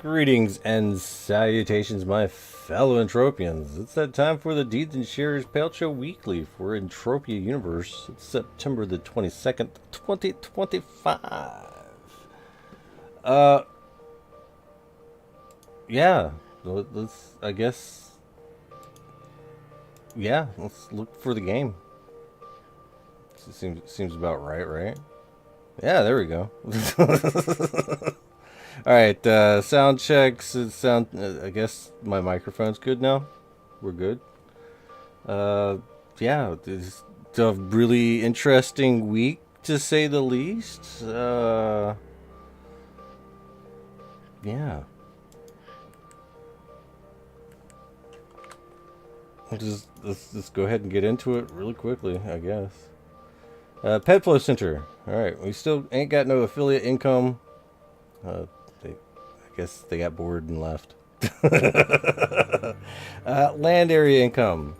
Greetings and salutations, my fellow Entropians. It's that time for the Deeds and Shares Payout Show Weekly for Entropia Universe. It's September the 22nd, 2025. Yeah, let's, I guess, yeah, let's look for the game. Seems about right? Yeah, there we go. Alright, sound checks. I guess my microphone's good now. We're good. Yeah, it's a really interesting week, to say the least. Yeah. Let's go ahead and get into it really quickly, I guess. Pet Flow Center. Alright, we still ain't got no affiliate income. I guess they got bored and left. Land area income.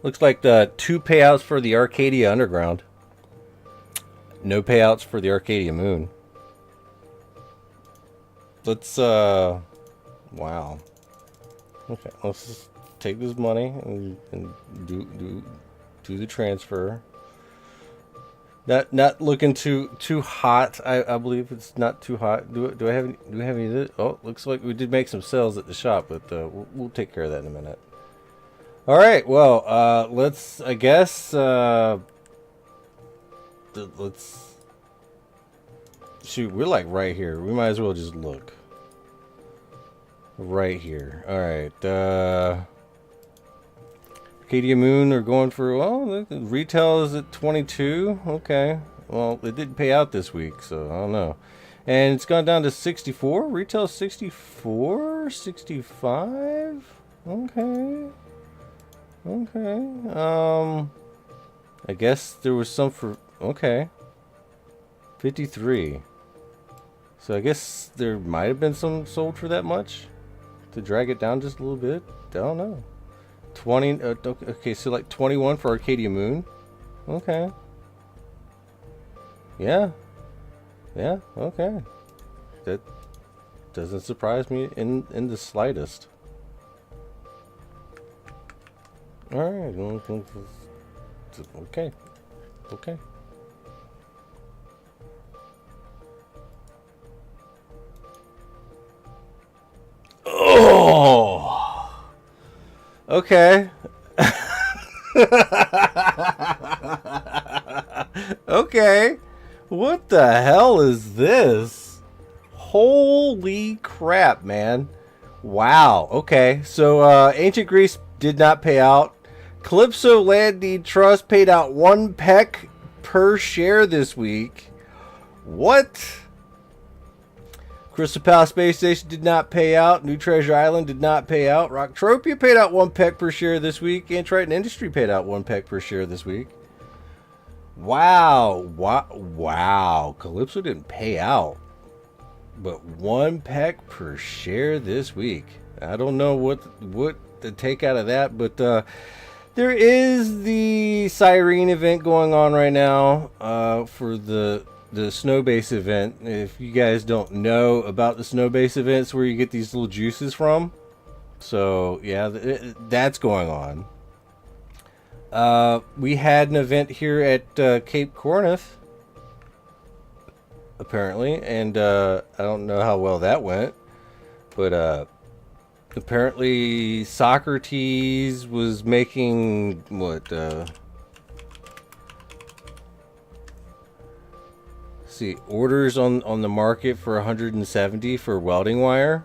Looks like the 2 payouts for the Arcadia Underground. No payouts for the Arcadia Moon. Let's, wow. Okay, let's just take this money and do the transfer. Not looking too hot. I believe it's not too hot. Do we have any of this? Oh, looks like we did make some sales at the shop, but we'll take care of that in a minute. All right. Well, let's. I guess. Let's. Shoot, we're like right here. We might as well just look. Right here. All right. Arcadia Moon are going for, well, the retail is at 22. Okay. Well, it didn't pay out this week, so I don't know. And it's gone down to 64. Retail 64? 65? Okay. Okay. I guess there was some for, okay. 53. So I guess there might have been some sold for that much to drag it down just a little bit. I don't know. 20, okay, so like 21 for Arcadia Moon. Okay. Yeah, okay. That doesn't surprise me in the slightest. Alright. Okay. Oh! Okay. Okay. What the hell is this? Holy crap, man. Wow. Okay. So, Ancient Greece did not pay out. Calypso Land Deed Trust paid out 1 peck per share this week. What? Crystal Palace Space Station did not pay out. New Treasure Island did not pay out. Rocktropia paid out 1 peck per share this week. And Triton Industry paid out 1 peck per share this week. Wow. Wow. Calypso didn't pay out. But 1 peck per share this week. I don't know what to take out of that. But there is the Siren event going on right now for the snow base event. If you guys don't know about the snow base events, where you get these little juices from, so yeah, that's going on. We had an event here at Cape Corneth, apparently, and I don't know how well that went, but apparently Socrates was making what see, orders on the market for 170 for welding wire,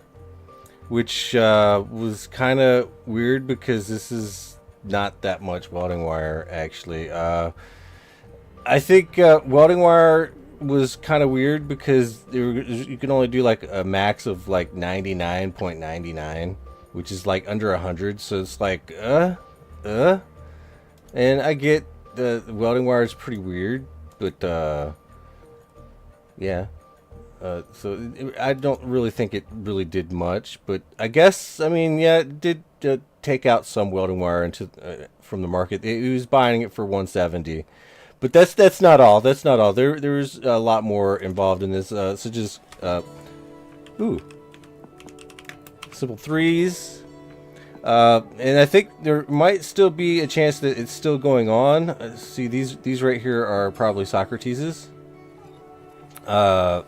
which was kind of weird because this is not that much welding wire actually. I think welding wire was kind of weird because you can only do like a max of like 99.99, which is like under 100. So it's like and I get the welding wire is pretty weird, but yeah. So I don't really think it really did much, but I guess, I mean, yeah, it did take out some welding wire into from the market. He was buying it for 170, But that's not all. That's not all. There's a lot more involved in this. Such as ooh, simple threes. And I think there might still be a chance that it's still going on. See, these right here are probably Socrateses. But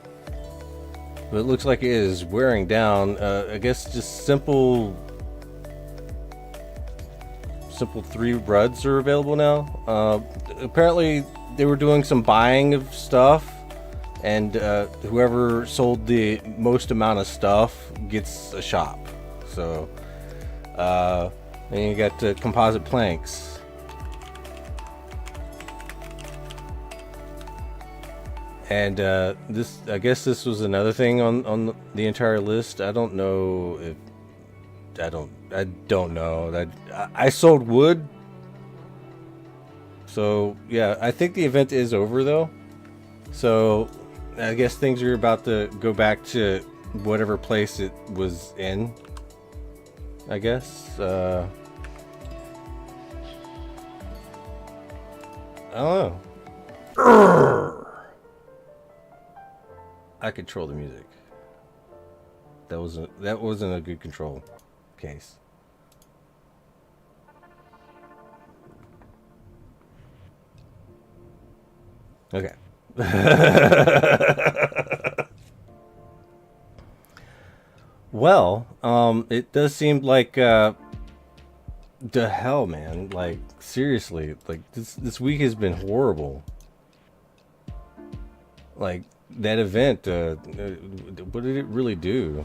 it looks like it is wearing down. I guess just simple 3 ruds are available now. Apparently they were doing some buying of stuff, and whoever sold the most amount of stuff gets a shop. So then you got composite planks. And this, I guess this was another thing on the entire list. I don't know if I don't know that I sold wood. So yeah, I think the event is over though. So I guess things are about to go back to whatever place it was in, I guess. I don't know. I control the music. That wasn't a good control case. Okay. Well, it does seem like the hell, man. Like seriously, like this week has been horrible. Like that event, what did it really do?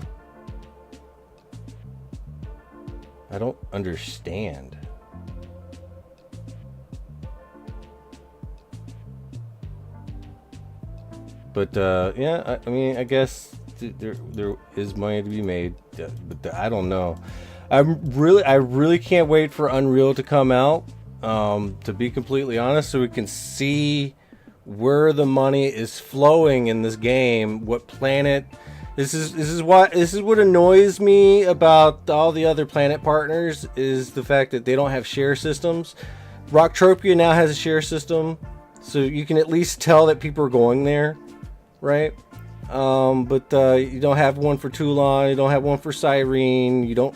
I don't understand. But yeah, I mean, I guess there is money to be made, but I don't know. I really can't wait for Unreal to come out. To be completely honest, so we can see where the money is flowing in this game, what planet. This is what annoys me about all the other planet partners is the fact that they don't have share systems. Entropia now has a share system, so you can at least tell that people are going there, right? But you don't have one for Toulon, you don't have one for Cyrene, you don't.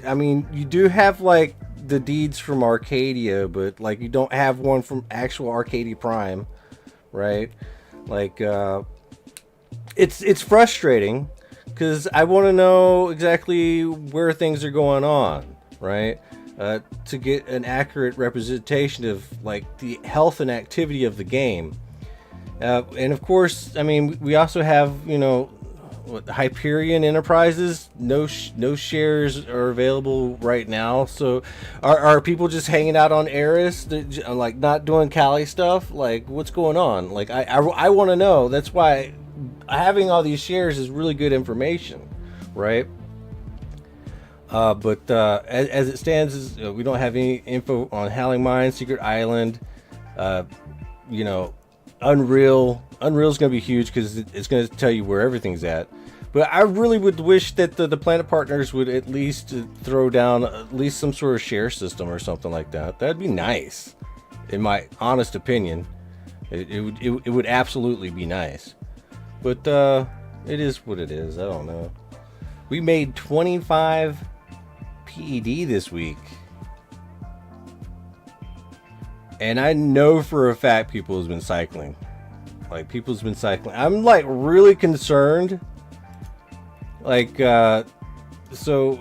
I mean, you do have like the deeds from Arcadia, but like you don't have one from actual Arcadia Prime. Right, like it's frustrating because I want to know exactly where things are going on, right? To get an accurate representation of like the health and activity of the game, and of course, I mean, we also have, you know, Hyperion Enterprises. No shares are available right now. So are people just hanging out on Eris, like not doing Cali stuff? Like what's going on? Like I want to know. That's why having all these shares is really good information, right? But as it stands, we don't have any info on Howling Mine, Secret Island. You know, Unreal's going to be huge because it's going to tell you where everything's at. But I really would wish that the planet partners would at least throw down at least some sort of share system or something like that. That'd be nice, in my honest opinion. It would absolutely be nice. But it is what it is. I don't know. We made 25 PED this week. And I know for a fact people has been cycling. Like, people's been cycling. I'm, like, really concerned. Like, so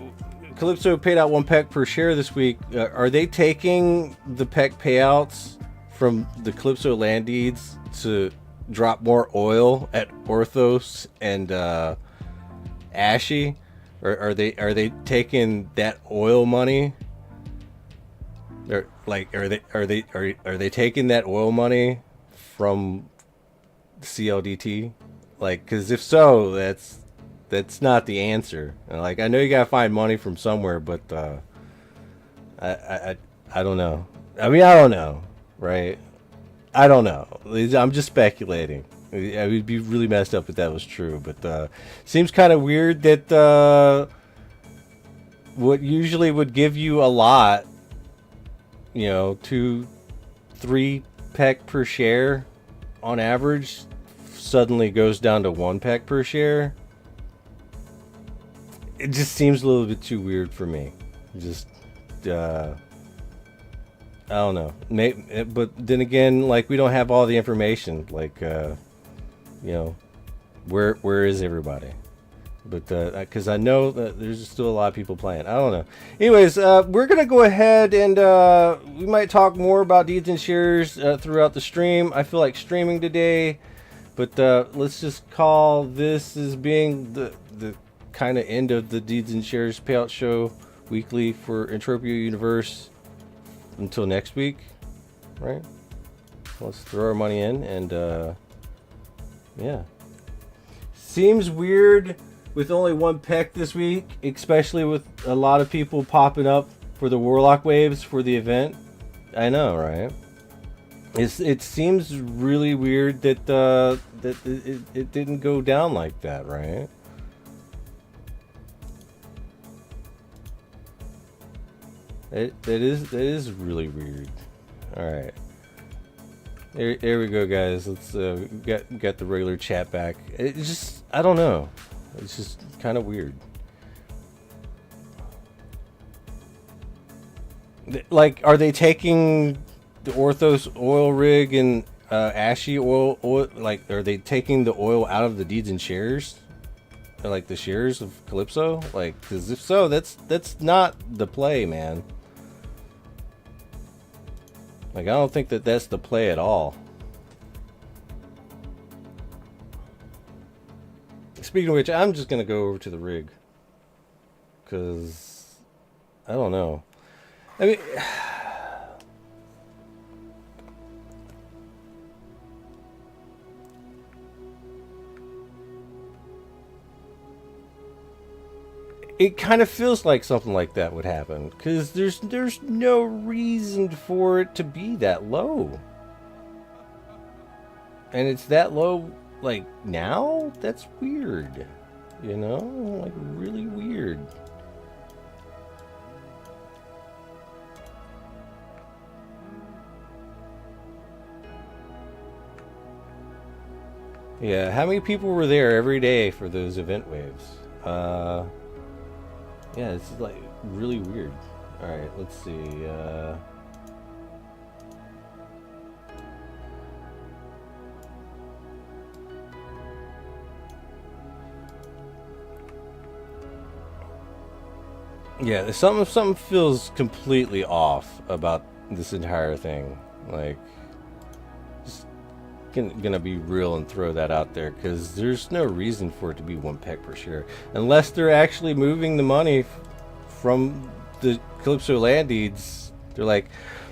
Calypso paid out 1 PEC per share this week. Are they taking the PEC payouts from the Calypso land deeds to drop more oil at Orthos and Ashy? Or are they taking that oil money? Or like are they taking that oil money from CLDT? Like, because if so, that's not the answer. Like, I know you gotta find money from somewhere, but I don't know. I mean, I don't know, right? I don't know. I'm just speculating. It would be really messed up if that was true, but seems kind of weird that what usually would give you a lot, you know, 2, 3 peck per share on average suddenly goes down to 1 peck per share, it just seems a little bit too weird for me. Just, I don't know. But then again, like, we don't have all the information. Like, you know, where is everybody? But because I know that there's still a lot of people playing. I don't know. Anyways, we're gonna go ahead and we might talk more about deeds and shares throughout the stream. I feel like streaming today, but let's just call this as being the kind of end of the deeds and shares payout show weekly for Entropia Universe until next week, right? Let's throw our money in and yeah. Seems weird with only 1 peck this week, especially with a lot of people popping up for the Warlock waves for the event. I know, right? It seems really weird that it didn't go down like that, right? That is really weird. All right. There we go, guys. Let's get the regular chat back. It's just, I don't know. It's just kind of weird. Like, are they taking the Orthos oil rig and Ashy oil? Like, are they taking the oil out of the deeds and shares? Or like the shares of Calypso? Like, because if so, that's not the play, man. Like, I don't think that's the play at all. Speaking of which, I'm just going to go over to the rig. Because, I don't know. I mean, it kind of feels like something like that would happen. Because there's no reason for it to be that low. And it's that low, like, now? That's weird. You know? Like, really weird. Yeah, how many people were there every day for those event waves? Yeah, it's like really weird. Alright, let's see. Yeah, something feels completely off about this entire thing. Like, just gonna be real and throw that out there, because there's no reason for it to be 1 peck per share unless they're actually moving the money from the Calypso land deeds. They're like,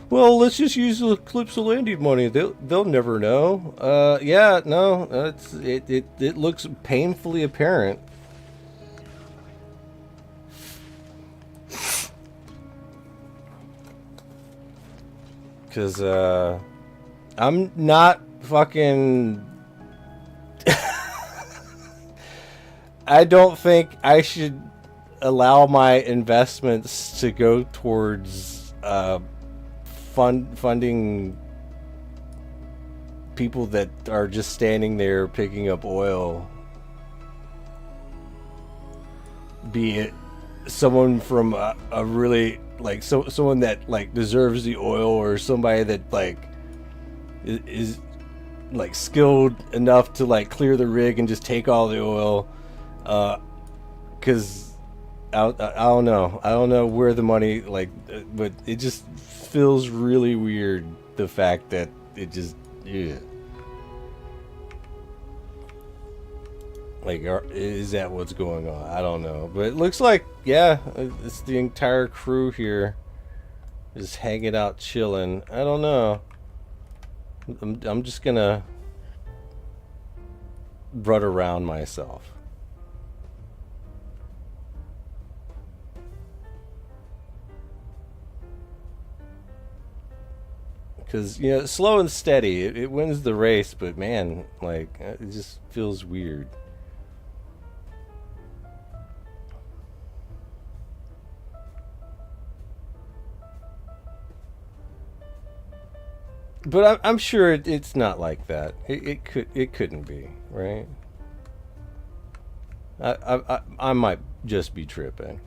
well, let's just use the Calypso land deed money. They'll never know. Yeah, no, it looks painfully apparent. Because I'm not fucking I don't think I should allow my investments to go towards funding people that are just standing there picking up oil, be it someone from a really, like, someone that, like, deserves the oil, or somebody that, like, is like skilled enough to, like, clear the rig and just take all the oil. Because I don't know where the money, like, but it just feels really weird, the fact that it just, yeah. Like, is that what's going on? I don't know, but it looks like, yeah, it's the entire crew here just hanging out, chilling. I don't know. I'm just gonna run around myself. Because, you know, slow and steady, it wins the race, but man, like, it just feels weird. But I'm sure it's not like that. It couldn't be, right? I might just be tripping.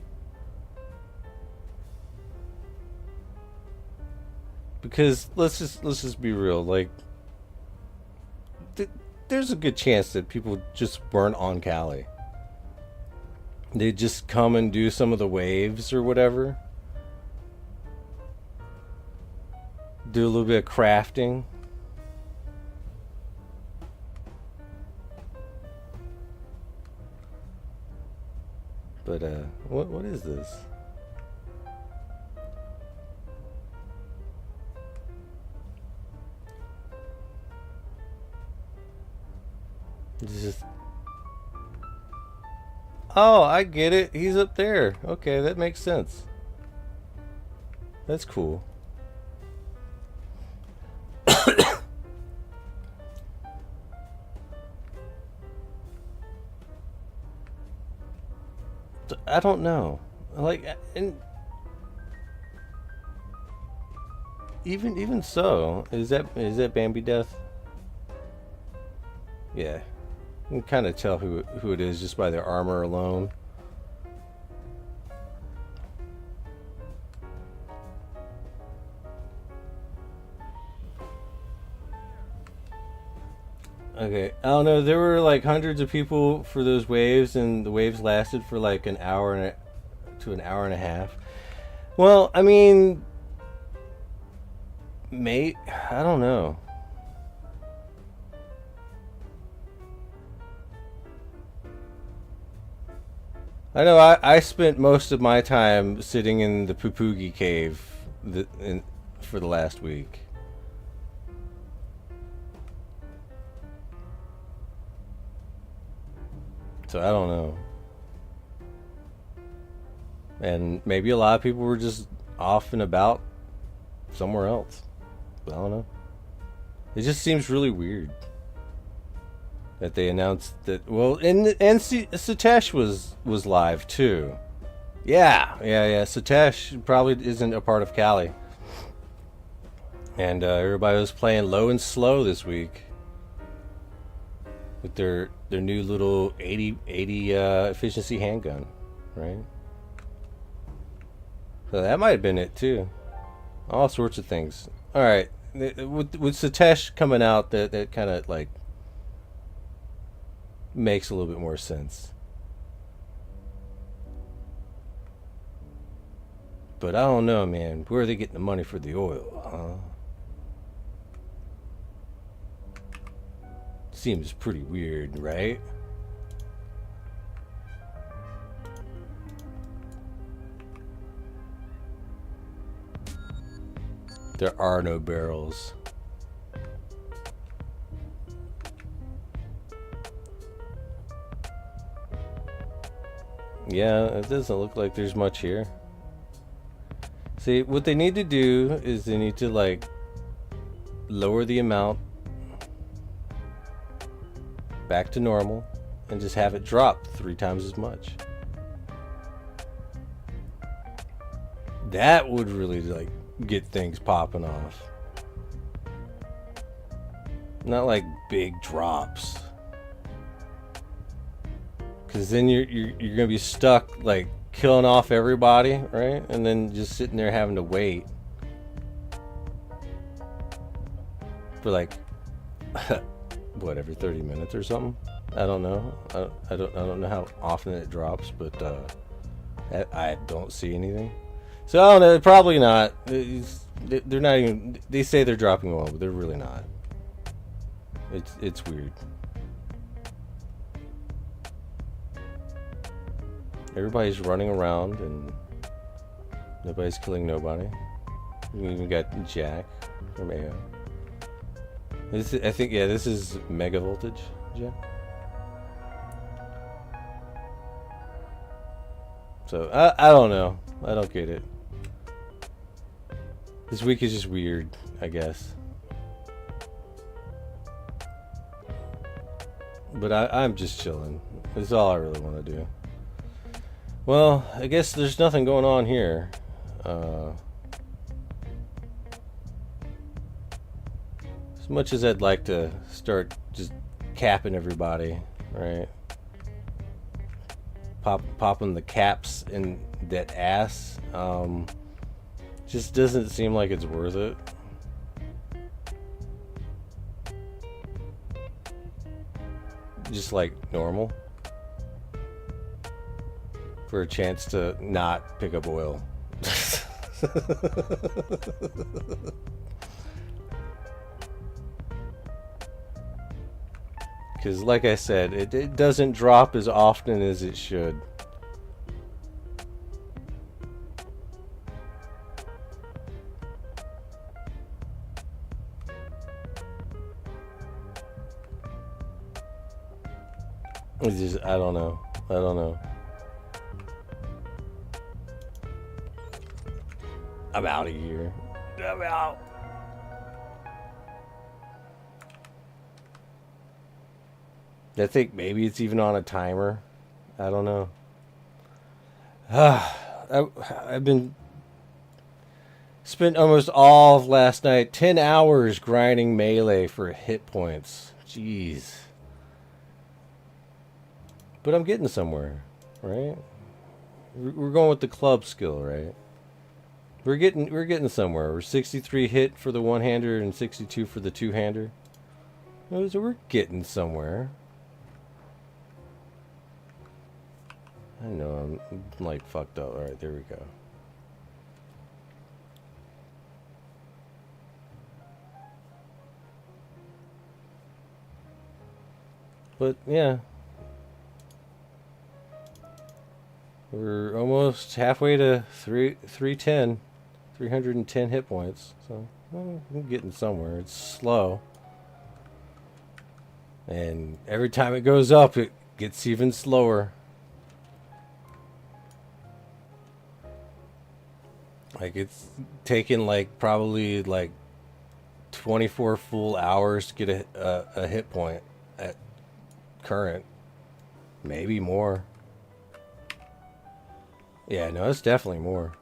Because let's just be real. Like, there's a good chance that people just weren't on Cali. They just come and do some of the waves or whatever. Do a little bit of crafting. But what is this? It's just. Oh, I get it. He's up there. Okay, that makes sense. That's cool. I don't know. Like, and even so, is that Bambi Death? Yeah, you can kind of tell who it is just by their armor alone. Okay, I don't know. There were like hundreds of people for those waves, and the waves lasted for like an hour to an hour and a half. Well, I mean, mate, I don't know. I know I spent most of my time sitting in the Pupugi cave for the last week. So I don't know. And maybe a lot of people were just off and about somewhere else. I don't know. It just seems really weird that they announced that. Well, and Satesh was live too. Yeah. Satesh probably isn't a part of Cali, and everybody was playing low and slow this week with their new little 80 efficiency handgun, right? So that might have been it too. All sorts of things. All right, with Satesh coming out, that kind of like makes a little bit more sense. But I don't know, man. Where are they getting the money for the oil? Seems pretty weird, right? There are no barrels. Yeah, it doesn't look like there's much here. See, what they need to do is they need to like lower the amount back to normal and just have it drop 3 times as much. That would really like get things popping off. Not like big drops. Cause then you're gonna be stuck like killing off everybody, right? And then just sitting there having to wait for like what, every 30 minutes or something. I don't know. I don't know how often it drops, but I don't see anything. So I don't know. Probably not. They're not even. They say they're dropping oil, but they're really not. It's weird. Everybody's running around and nobody's killing nobody. We even got Jack from AO. I think, yeah, this is mega voltage, Jack. So I don't know. I don't get it. This week is just weird, I guess. But I'm just chilling. That's all I really want to do. Well, I guess there's nothing going on here. As much as I'd like to start just capping everybody, right? Popping the caps in that ass, just doesn't seem like it's worth it. Just like normal. For a chance to not pick up oil. Because like I said, it doesn't drop as often as it should. It's just, I don't know. I'm out of here. I'm out. I think maybe it's even on a timer. I don't know. I've been spent almost all of last night, 10 hours grinding melee for hit points. Jeez. But I'm getting somewhere, right? We're going with the club skill, right? We're getting somewhere. We're 63 hit for the one-hander and 62 for the two-hander. So we're getting somewhere. I know I'm like fucked up. All right, there we go. But yeah, we're almost halfway to 310 hit points. So well, I'm getting somewhere. It's slow, and every time it goes up, it gets even slower. Like it's taken like probably like 24 full hours to get a hit point at current. Maybe more. Yeah, no, it's definitely more.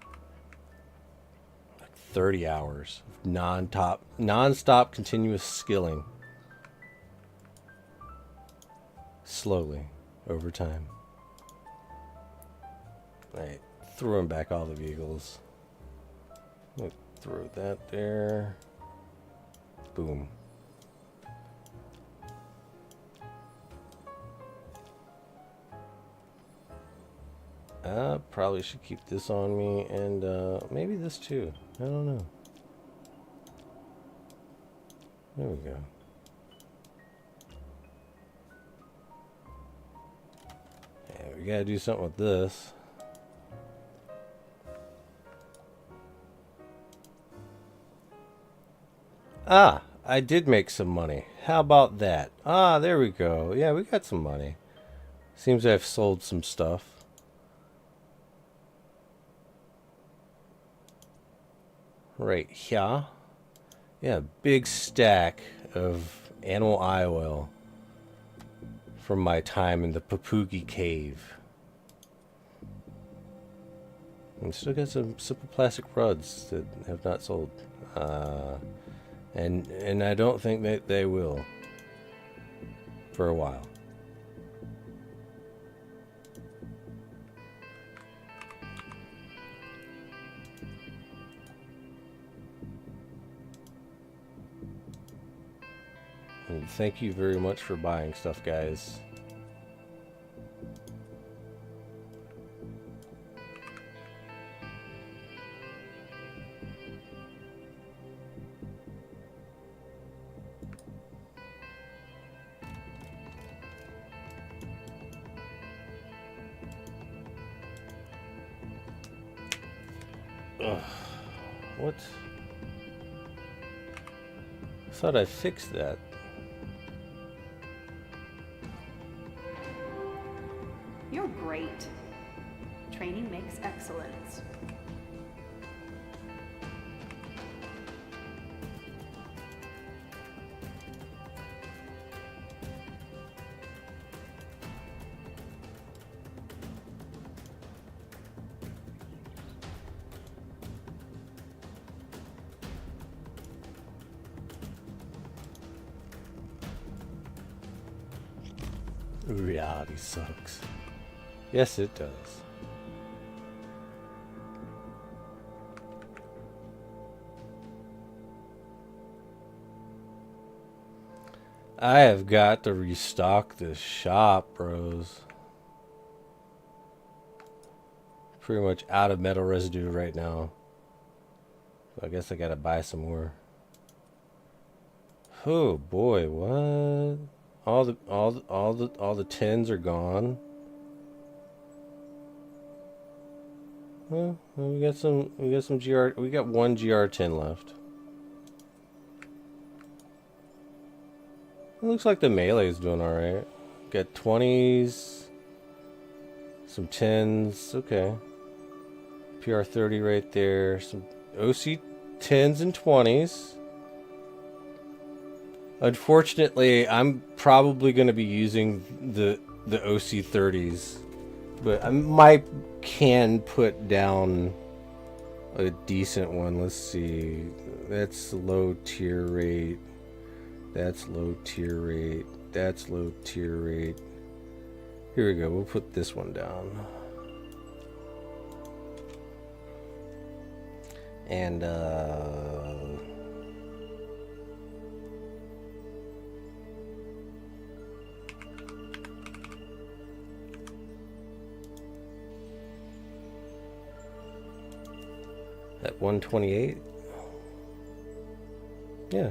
Like 30 hours of non-stop continuous skilling. Slowly, over time. Alright, throwing back all the vehicles. Throw that there. Boom. Probably should keep this on me and maybe this too. I don't know. There we go. Yeah, we gotta do something with this. Ah, I did make some money. How about that? Ah, there we go. Yeah, we got some money. Seems I've sold some stuff. Right here. Yeah, big stack of animal eye oil from my time in the Papugi cave. And still got some simple plastic rods that have not sold. And I don't think that they will for a while. And thank you very much for buying stuff, guys. Ugh. What? I thought I fixed that. You're great. Training makes excellence. Reality sucks. Yes, it does. I have got to restock this shop, bros. Pretty much out of metal residue right now. I guess I gotta buy some more. Oh boy, what? All the tins are gone. Well, we got some GR. We got one GR 10 left. It looks like the melee is doing all right. Got 20s, some 10s. Okay. PR 30 right there. Some OC 10s and 20s. Unfortunately, I'm probably going to be using the OC 30s, but I can put down a decent one. Let's see. That's low tier rate. That's low tier rate. That's low tier rate. Here we go. We'll put this one down. And at 128. Yeah.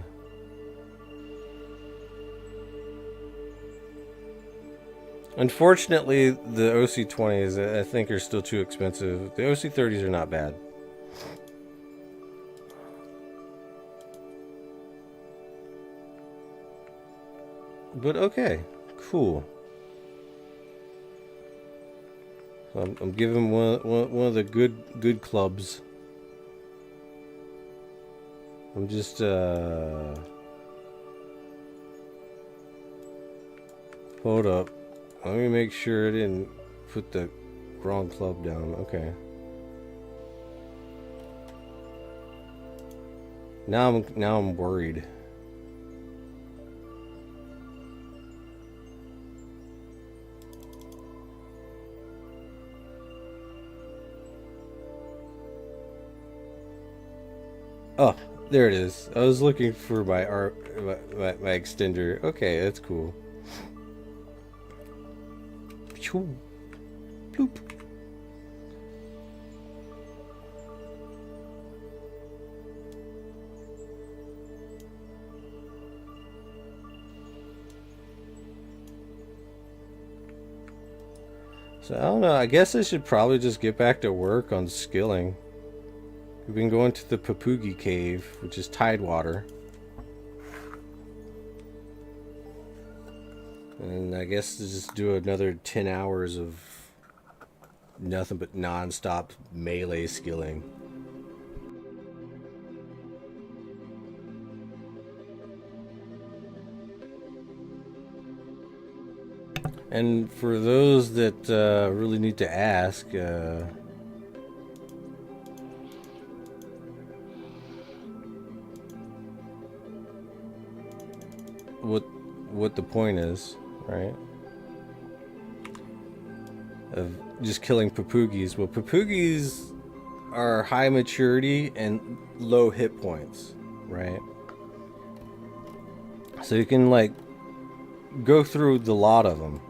Unfortunately, the OC20s I think are still too expensive. The OC30s are not bad. But okay, cool. So I'm giving one of the good clubs. I'm just hold up. Let me make sure I didn't put the wrong club down. Okay. Now I'm worried. Oh, there it is. I was looking for my my extender. Okay, that's cool. Bloop. So I don't know. I guess I should probably just get back to work on skilling. We've been going to the Papugi Cave, which is Tidewater. And I guess to just do another 10 hours of nothing but non-stop melee skilling. And for those that really need to ask, what the point is, right? Of just killing Papugis. Well, Papugis are high maturity and low hit points, right? So you can like go through the lot of them,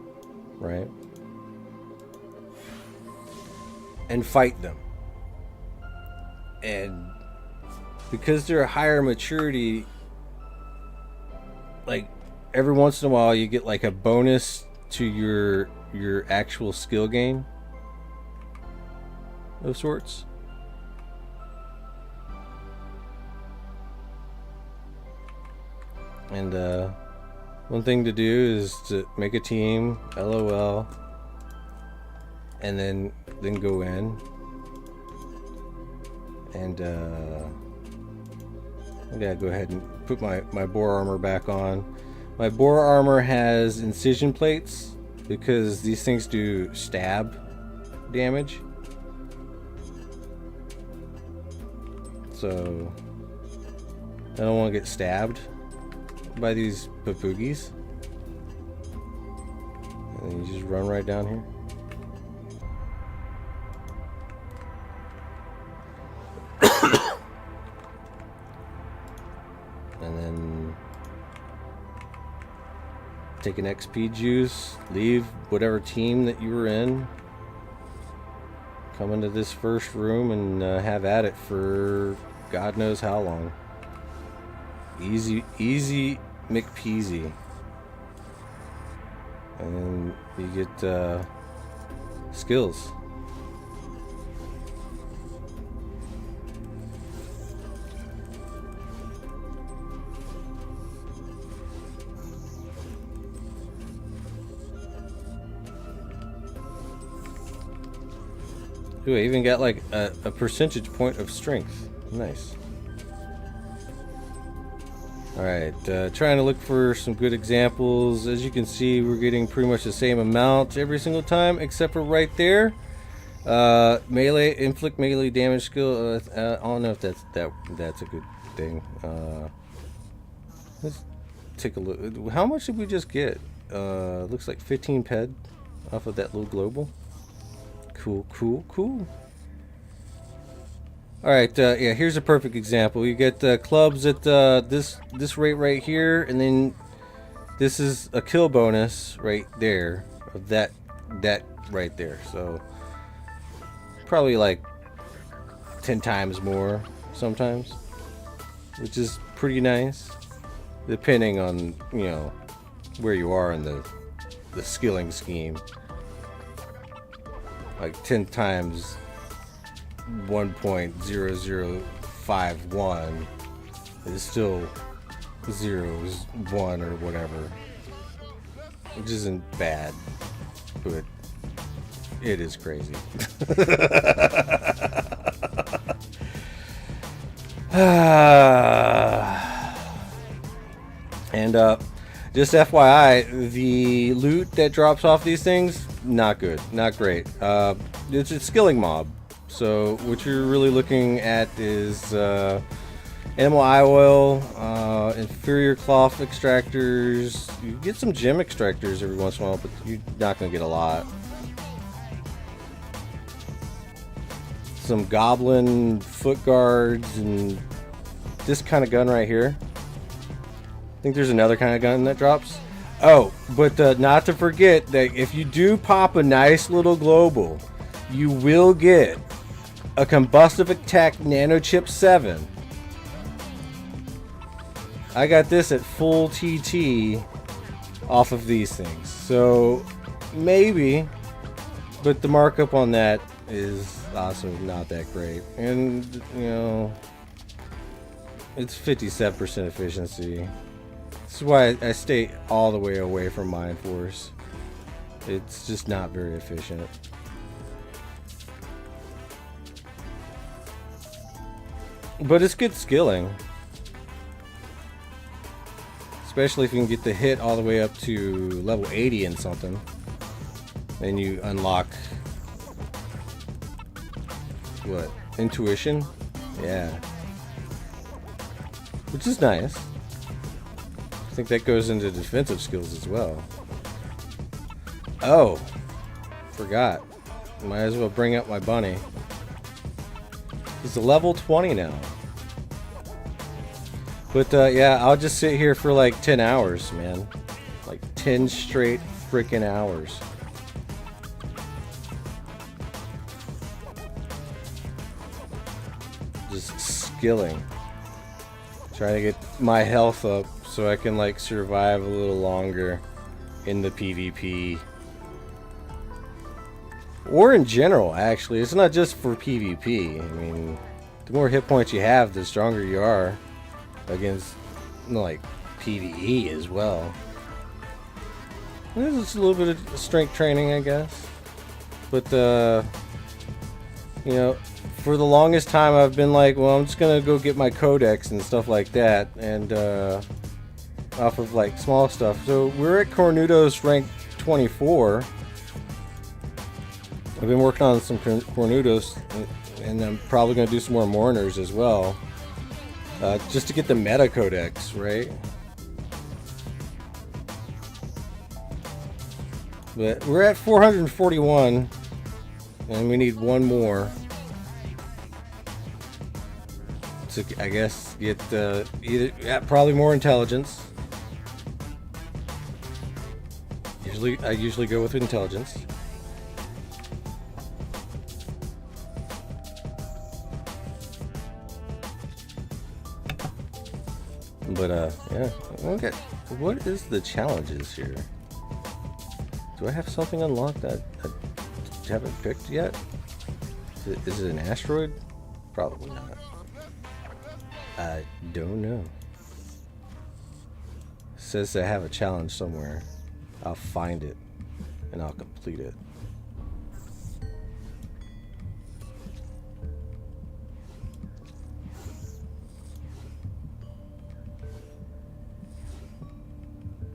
right? And fight them. And because they're a higher maturity, like every once in a while you get like a bonus to your actual skill gain of sorts. And one thing to do is to make a team, LOL, and then go in and I gotta go ahead and put my boar armor back on. My boar armor has incision plates because these things do stab damage. So I don't want to get stabbed by these Papugis. And you just run right down here. And then take an XP juice, leave whatever team that you were in, come into this first room and have at it for God knows how long. Easy McPeasy. And you get skills. Ooh, I even got like a percentage point of strength. Nice. Alright, trying to look for some good examples. As you can see, we're getting pretty much the same amount every single time, except for right there. Melee, inflict melee damage skill. I don't know if that's a good thing. Let's take a look. How much did we just get? Looks like 15 ped off of that little global. Cool. Alright, yeah, here's a perfect example. You get clubs at this rate right here, and then this is a kill bonus right there of that right there. So probably like 10 times more sometimes, which is pretty nice, depending on, you know, where you are in the skilling scheme. Like 10 times 1.0051 is still 0.1 or whatever, which isn't bad, but it is crazy. And just FYI, the loot that drops off these things, not good, not great. It's a skilling mob. So what you're really looking at is animal eye oil, inferior cloth extractors. You get some gem extractors every once in a while, but you're not going to get a lot. Some goblin foot guards and this kind of gun right here. I think there's another kind of gun that drops. Oh, but not to forget that if you do pop a nice little global, you will get a combustive attack nanochip 7. I got this at full TT off of these things, so maybe, but the markup on that is also not that great, and you know, it's 57% efficiency. This is why I stay all the way away from Mind Force. It's just not very efficient. But it's good skilling. Especially if you can get the hit all the way up to level 80 and something. Then you unlock... what? Intuition? Yeah. Which is nice. I think that goes into defensive skills as well. Oh! Forgot. Might as well bring up my bunny. It's a level 20 now. But yeah, I'll just sit here for like 10 hours, man. Like 10 straight freaking hours. Just skilling. Trying to get my health up so I can like survive a little longer in the PvP. Or in general, actually. It's not just for PvP. I mean, the more hit points you have, the stronger you are against, like, PvE as well. There's just a little bit of strength training, I guess. But, you know, for the longest time I've been like, well, I'm just gonna go get my codex and stuff like that, and, off of, like, small stuff. So, we're at Cornudos rank 24. I've been working on some Cornudos, and I'm probably going to do some more Mourners as well. Just to get the meta codex, right? But we're at 441, and we need one more. So I guess get probably more intelligence. I usually go with intelligence. But yeah. Okay. What is the challenges here? Do I have something unlocked that I haven't picked yet? Is it an asteroid? Probably not. I don't know. It says I have a challenge somewhere. I'll find it and I'll complete it.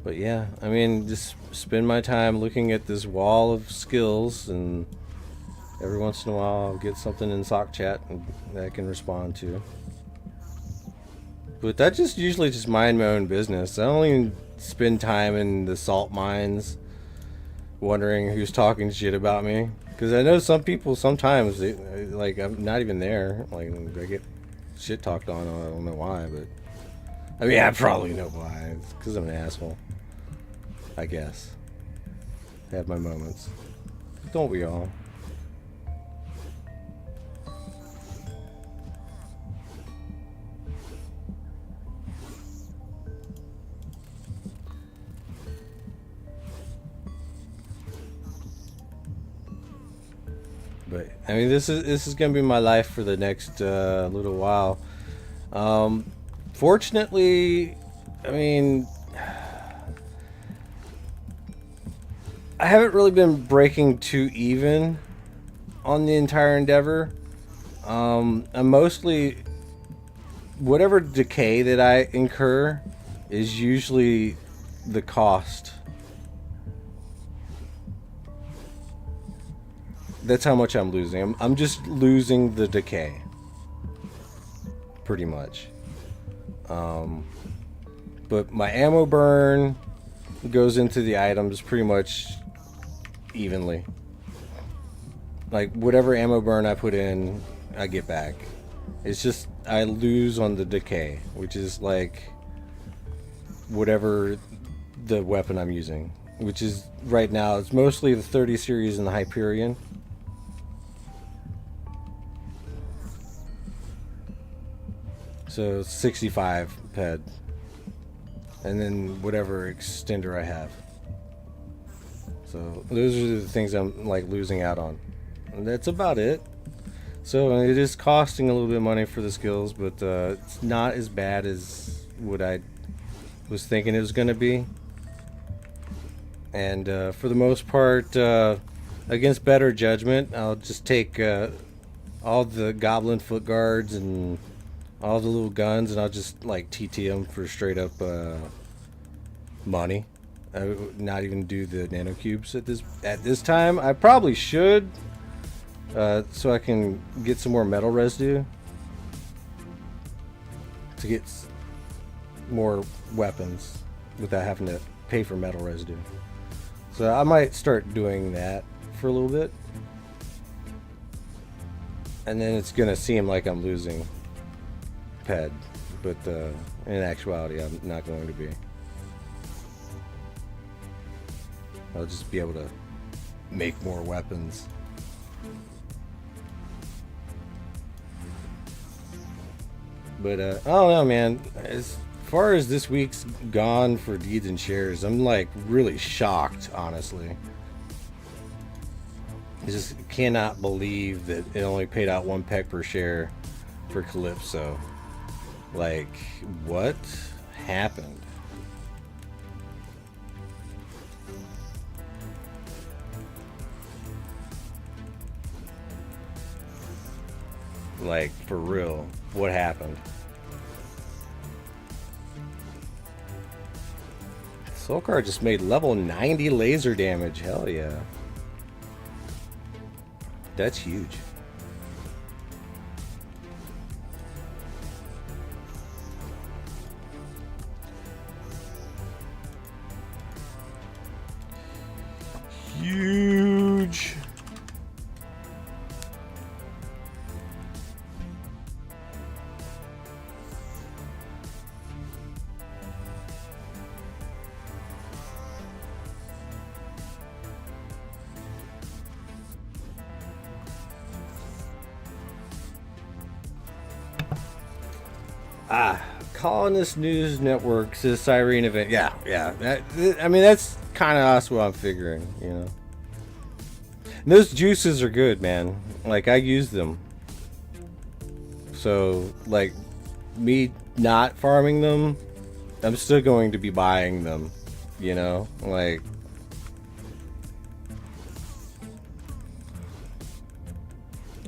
But yeah, I mean, just spend my time looking at this wall of skills, and every once in a while I'll get something in sock chat that I can respond to. But that just usually just mind my own business. I don't even spend time in the salt mines wondering who's talking shit about me, because I know some people sometimes like I'm not even there, like I get shit talked on. I don't know why, but I mean I probably know why. It's because I'm an asshole, I guess. I have my moments, don't we all? But I mean, this is gonna be my life for the next little while. Fortunately, I mean, I haven't really been breaking too even on the entire endeavor. I'm mostly whatever decay that I incur is usually the cost. That's how much I'm losing. I'm just losing the decay, pretty much. But my ammo burn goes into the items pretty much evenly. Like whatever ammo burn I put in, I get back. It's just I lose on the decay, which is like whatever the weapon I'm using, which is right now it's mostly the 30 series and the Hyperion. So 65 ped, and then whatever extender I have. So those are the things I'm like losing out on, and that's about it. So it is costing a little bit of money for the skills, but it's not as bad as what I was thinking it was going to be. And for the most part, against better judgment, I'll just take all the goblin foot guards and all the little guns, and I'll just like TT them for straight up money. I would not even do the nanocubes at this time. I probably should, so I can get some more metal residue to get more weapons without having to pay for metal residue. So I might start doing that for a little bit, and then it's gonna seem like I'm losing ped, but in actuality I'm not going to be. I'll just be able to make more weapons. But I don't know, man. As far as this week's gone for deeds and shares, I'm like really shocked, honestly. I just cannot believe that it only paid out 1 peg per share for Calypso. Like, what happened? Like, for real, what happened? Soulcar just made level 90 laser damage. Hell yeah. That's huge. huge. Colonist News Network says Siren event. Yeah. I mean, that's kind of us what I'm figuring, you know. And those juices are good, man. Like, I use them. So, like, me not farming them, I'm still going to be buying them, you know? Like,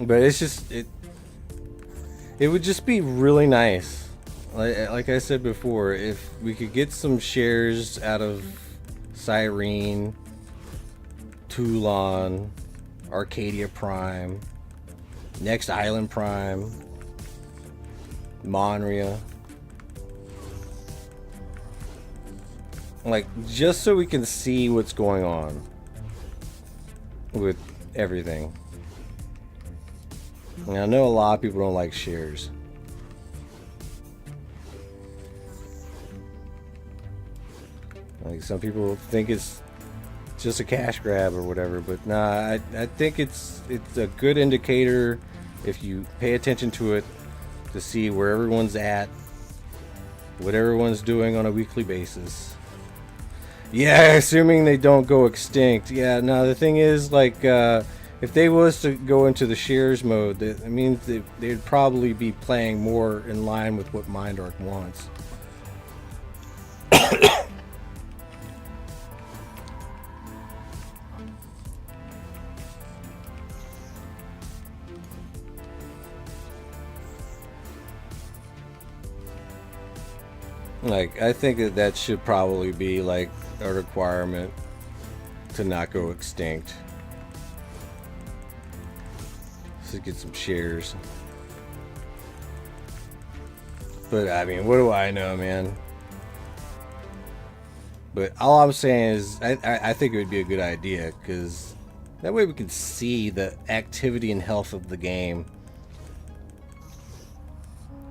but it's just, it would just be really nice. Like I said before, if we could get some shares out of Cyrene, Toulon, Arcadia Prime, Next Island Prime, Monria. Like, just so we can see what's going on with everything. And I know a lot of people don't like shares. Like, some people think it's just a cash grab or whatever, but nah, I think it's a good indicator if you pay attention to it to see where everyone's at, what everyone's doing on a weekly basis. Yeah, assuming they don't go extinct. Yeah, no, the thing is, like, if they was to go into the shares mode, that means they'd probably be playing more in line with what MindArc wants. Like, I think that should probably be like a requirement to not go extinct. Let's get some shares. But I mean, what do I know, man? But all I'm saying is, I think it would be a good idea, because that way we can see the activity and health of the game.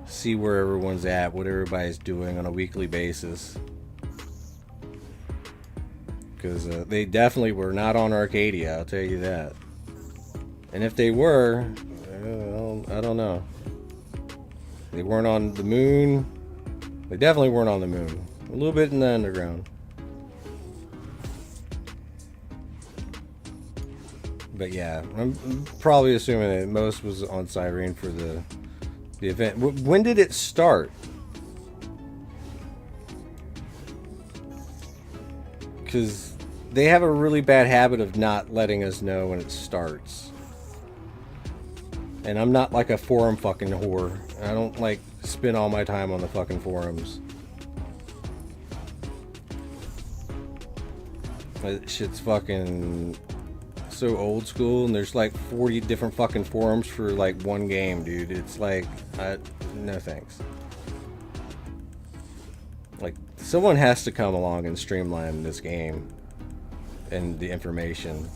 See where everyone's at, what everybody's doing on a weekly basis. Because they definitely were not on Arcadia, I'll tell you that. And if they were, I don't know. They weren't on the moon. They definitely weren't on the moon. A little bit in the underground. But yeah, I'm probably assuming that most was on Cyrene for the event. When did it start? Because they have a really bad habit of not letting us know when it starts. And I'm not like a forum fucking whore. I don't like spend all my time on the fucking forums. That shit's fucking so old school, and there's like 40 different fucking forums for like one game, dude. It's like, no thanks. Like, someone has to come along and streamline this game and the information.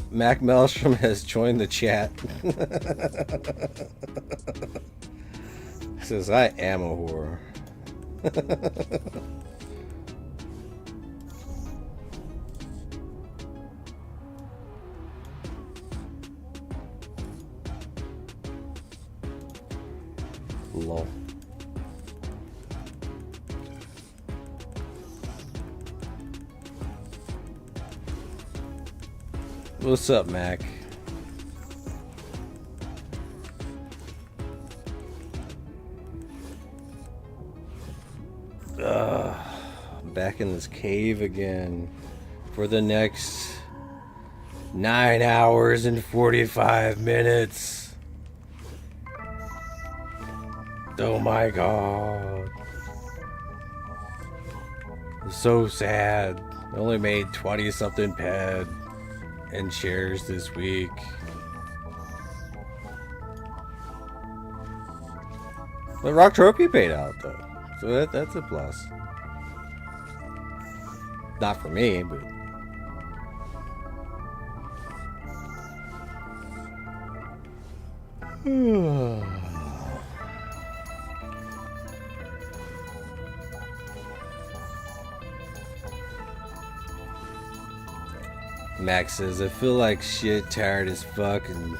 Mac Maelstrom has joined the chat. Says, I am a whore. Lol. What's up, Mac? Back in this cave again for the next 9 hours and 45 minutes. Oh my god. So sad. I only made 20 something ped and shares this week. But Rocktropia paid out though, so that's a plus. Not for me, but Max says, I feel like shit, tired as fuck, and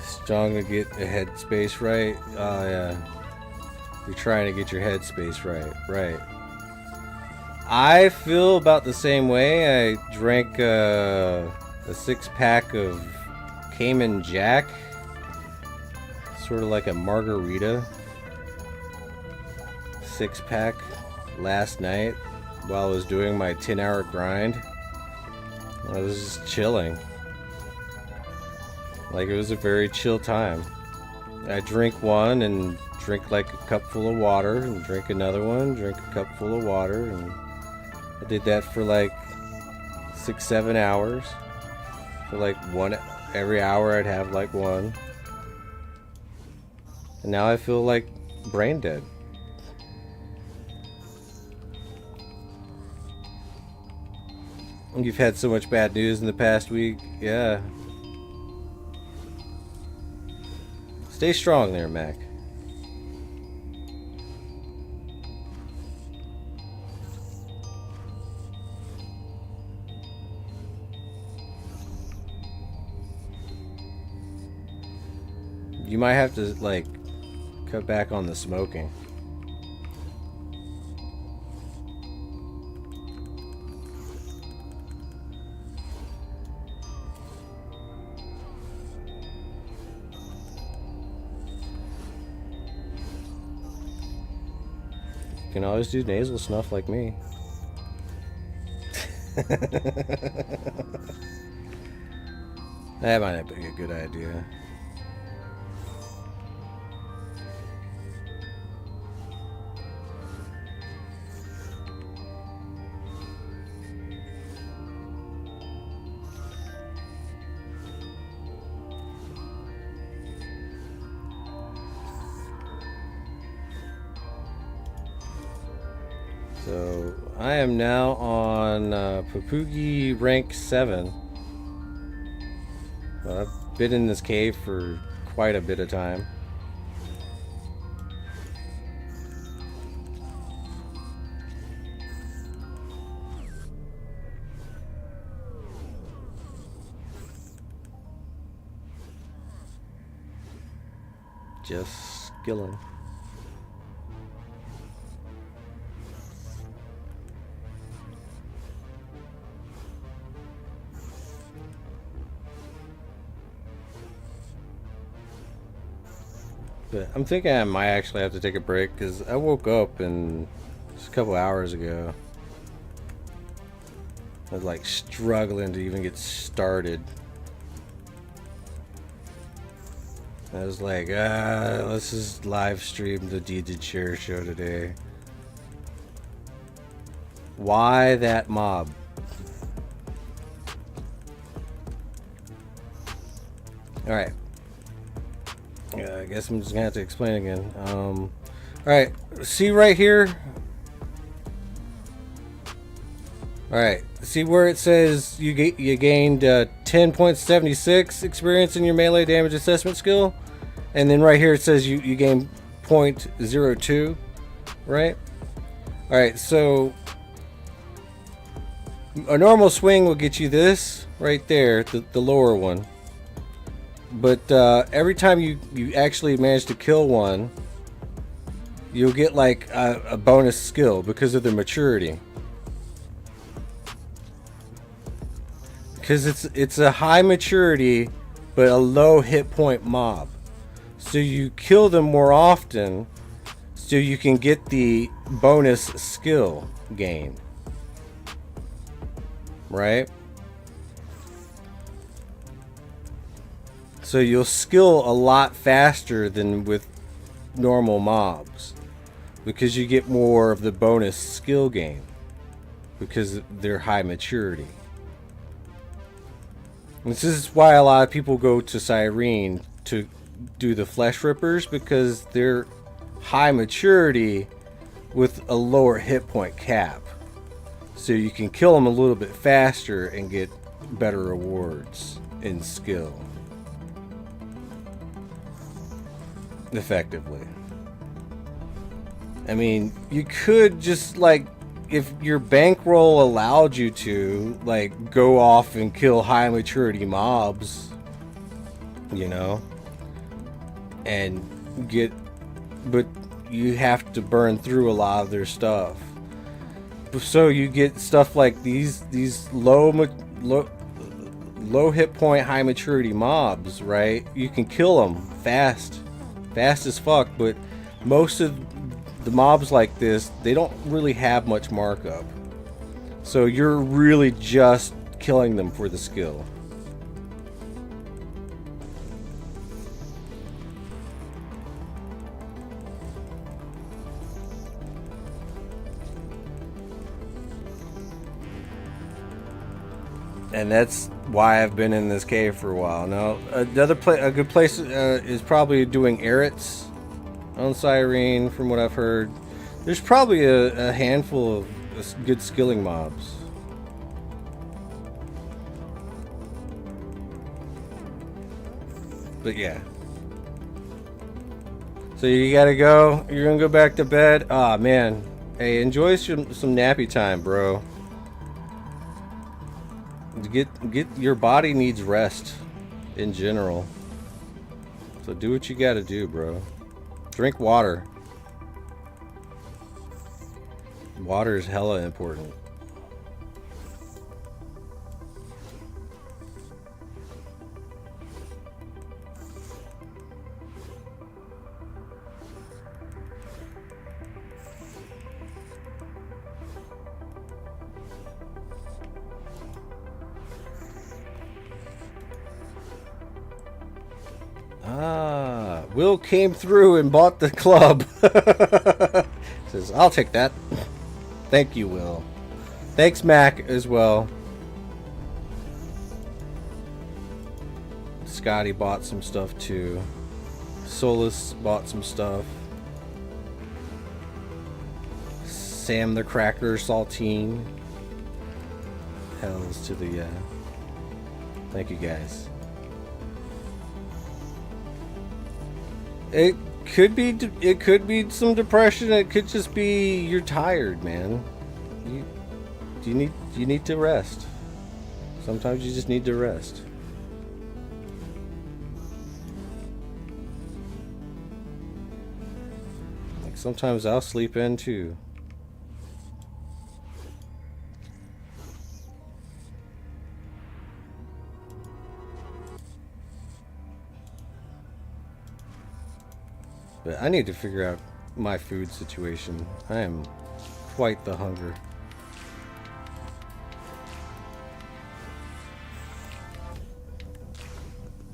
strong to get the headspace right. Oh yeah, you're trying to get your headspace right, right. I feel about the same way. I drank a 6-pack of Cayman Jack, sort of like a margarita 6-pack last night while I was doing my 10-hour grind. I was just chilling. Like, it was a very chill time. I drink one and drink like a cup full of water, and drink another one, drink a cup full of water, and I did that for like 6-7 hours. For like one, every hour I'd have like one. And now I feel like brain dead. You've had so much bad news in the past week. Yeah. Stay strong there, Mac. You might have to, like, cut back on the smoking. You can always do nasal snuff like me. That might not be a good idea. So I am now on Papugi rank 7. I've been in this cave for quite a bit of time. Just skilling. But I'm thinking I might actually have to take a break because I woke up and just a couple hours ago I was like struggling to even get started. I was like, let's just live stream the Deeded Share show today. Why that mob? Alright. I guess I'm just gonna have to explain again. Alright, see right here? Alright, see where it says you gained 10.76 experience in your melee damage assessment skill? And then right here it says you gain 0.02, right? Alright, so a normal swing will get you this right there, the lower one. But every time you actually manage to kill one, you'll get like a bonus skill because of their maturity. Because it's a high maturity but a low hit point mob. So you kill them more often so you can get the bonus skill gain. Right? So you'll skill a lot faster than with normal mobs because you get more of the bonus skill gain. because they're high maturity. This is why a lot of people go to Cyrene to do the flesh rippers, because they're high maturity with a lower hit point cap. So you can kill them a little bit faster and get better rewards in skill. Effectively. I mean, you could just, like, if your bankroll allowed you to, like, go off and kill high maturity mobs, you know, and get, but you have to burn through a lot of their stuff. So you get stuff like these low hit point, high maturity mobs, right? You can kill them fast as fuck, but most of the mobs like this, they don't really have much markup. So you're really just killing them for the skill. And that's why I've been in this cave for a while. Now, a good place is probably doing errats on Cyrene, from what I've heard. There's probably a handful of good skilling mobs. But yeah. So you gotta go. You're gonna go back to bed. Ah, man. Hey, enjoy some nappy time, bro. Get your body needs rest in general. So do what you gotta do, bro. Drink water. Water is hella important. Ah, Will came through and bought the club. Says, I'll take that. Thank you, Will. Thanks, Mac, as well. Scotty bought some stuff too. Solus bought some stuff. Sam the Cracker Saltine. Hells to the thank you guys. It could be some depression. It could just be you're tired, man. You need to rest. Sometimes you just need to rest. Like sometimes I'll sleep in too. But I need to figure out my food situation. I am quite the hunger.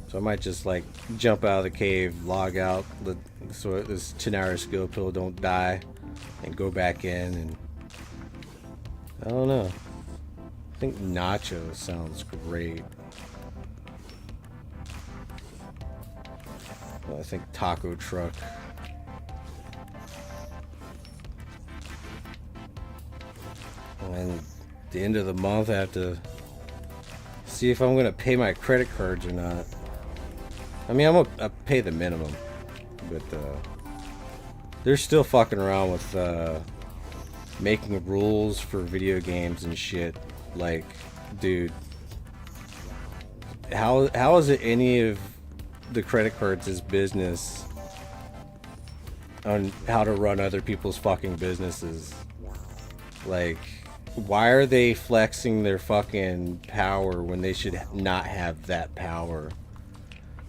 So I might just like jump out of the cave, log out, so this 10-hour skill pill don't die, and go back in. And I don't know. I think nacho sounds great. I think taco truck. And at the end of the month I have to see if I'm gonna pay my credit cards or not. I mean, I'm gonna pay the minimum, but they're still fucking around with making rules for video games and shit. Like, dude, how is it any of the credit cards' business on how to run other people's fucking businesses? Like, why are they flexing their fucking power when they should not have that power?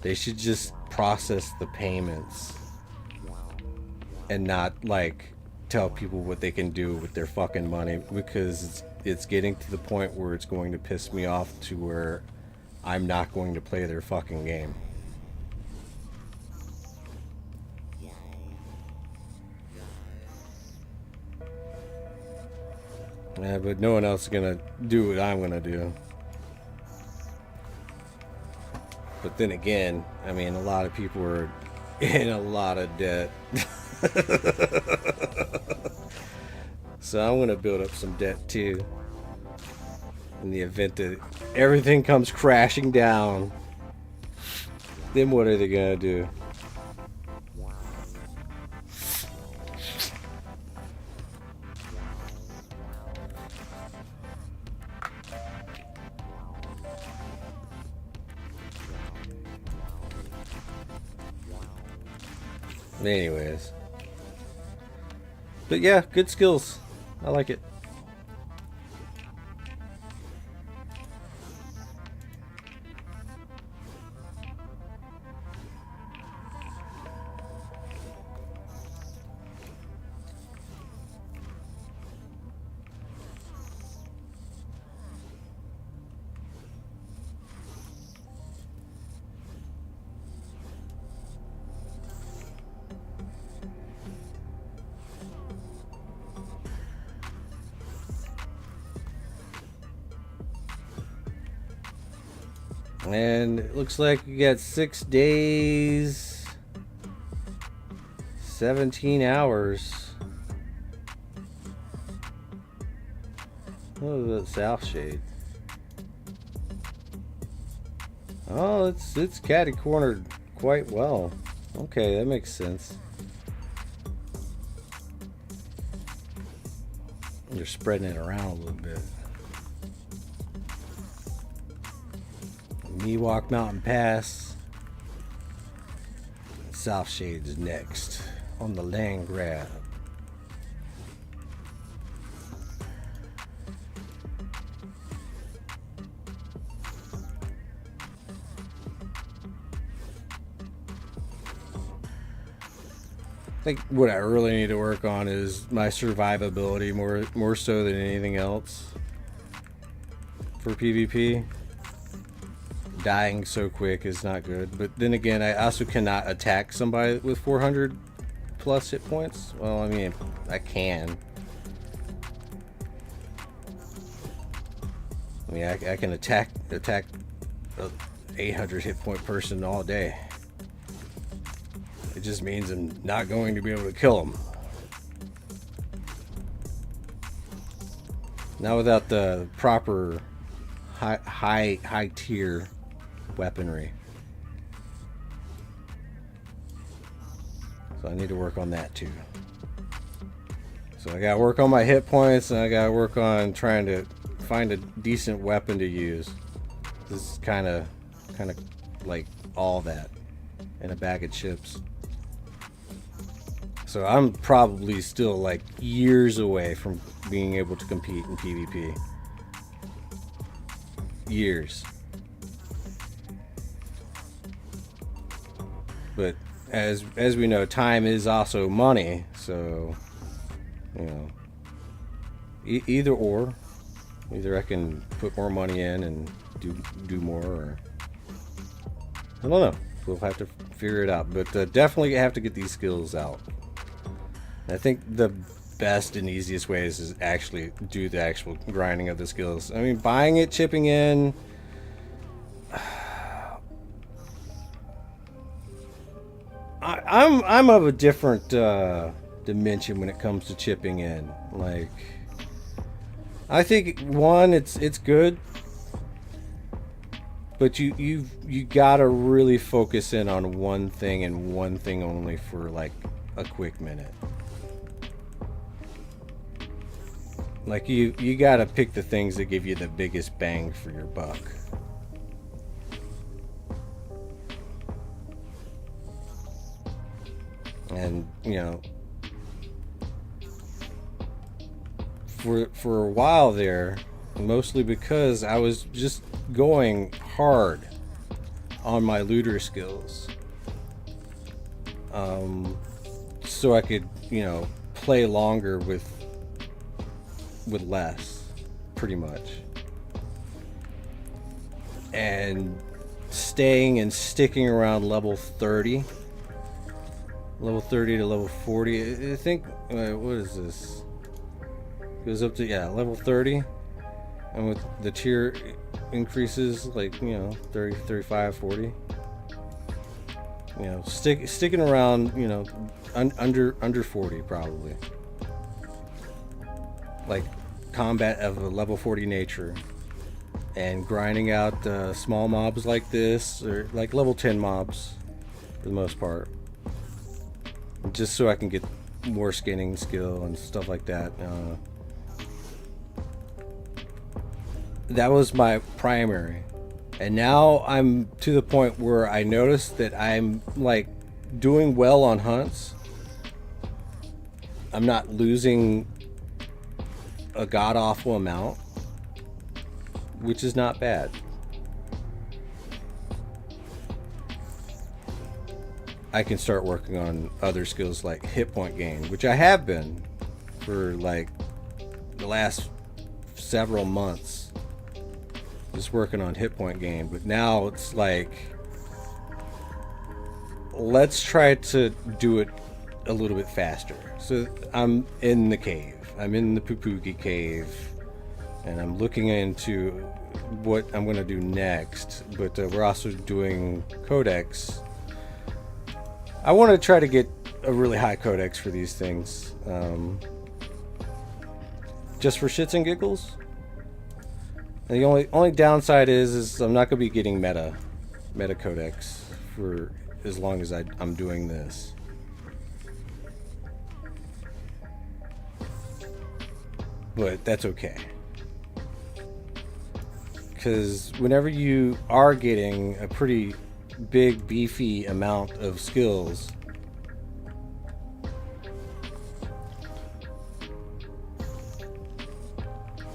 They should just process the payments and not like tell people what they can do with their fucking money, because it's getting to the point where it's going to piss me off to where I'm not going to play their fucking game. Yeah, but no one else is gonna do what I'm gonna do. But then again, I mean, a lot of people are in a lot of debt. So I'm gonna build up some debt too. In the event that everything comes crashing down, then what are they gonna do? Anyways. But yeah, good skills. I like it. And it looks like we got 6 days, 17 hours. Oh, the South Shade. Oh, it's catty cornered quite well. Okay, that makes sense. You're spreading it around a little bit. Miwok Mountain Pass. South Shade's next on the land grab. I think what I really need to work on is my survivability more so than anything else for PvP. Dying so quick is not good, but then again, I also cannot attack somebody with 400 plus hit points. Well, I mean, I can. I mean, I can attack a 800 hit point person all day. It just means I'm not going to be able to kill them. Not without the proper high tier weaponry. So I need to work on that too. So I gotta work on my hit points, and I gotta work on trying to find a decent weapon to use. This is kind of like all that in a bag of chips. So I'm probably still like years away from being able to compete in PvP. Years. But as we know, time is also money, so you know, either or. Either I can put more money in and do more, or I don't know. We'll have to figure it out. But definitely have to get these skills out. I think the best and easiest ways is actually do the actual grinding of the skills. I mean, buying it, chipping in. I'm of a different dimension when it comes to chipping in. Like, I think one, it's good, but you gotta really focus in on one thing and one thing only for like a quick minute. Like you gotta pick the things that give you the biggest bang for your buck. And you know, for a while there, mostly because I was just going hard on my looter skills, so I could, you know, play longer with less, pretty much, and sticking around level 30 to level 40. I think, what is this? Goes up to, yeah, level 30. And with the tier increases, like, you know, 30, 35, 40. You know, sticking around, you know, under 40 probably. Like combat of a level 40 nature. And grinding out small mobs like this, or like level 10 mobs for the most part. Just so I can get more skinning skill and stuff like that. That was my primary. And now I'm to the point where I notice that I'm like doing well on hunts. I'm not losing a god-awful amount, which is not bad. I can start working on other skills like hit point gain, which I have been for like the last several months, just working on hit point gain. But now it's like, let's try to do it a little bit faster. So I'm in the cave. I'm in the Pupuki cave, and I'm looking into what I'm going to do next. But we're also doing codex. I want to try to get a really high codex for these things, just for shits and giggles. And the only downside is I'm not going to be getting meta codex for as long as I'm doing this. But that's okay, because whenever you are getting a pretty big beefy amount of skills,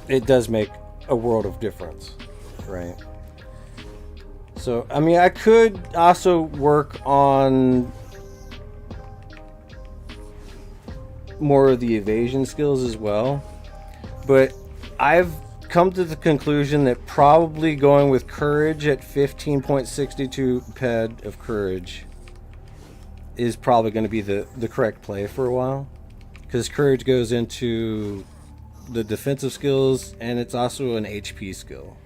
it does make a world of difference, right? So I mean, I could also work on more of the evasion skills as well, but I've come to the conclusion that probably going with courage at 15.62 ped of courage is probably going to be the correct play for a while, because courage goes into the defensive skills and it's also an HP skill.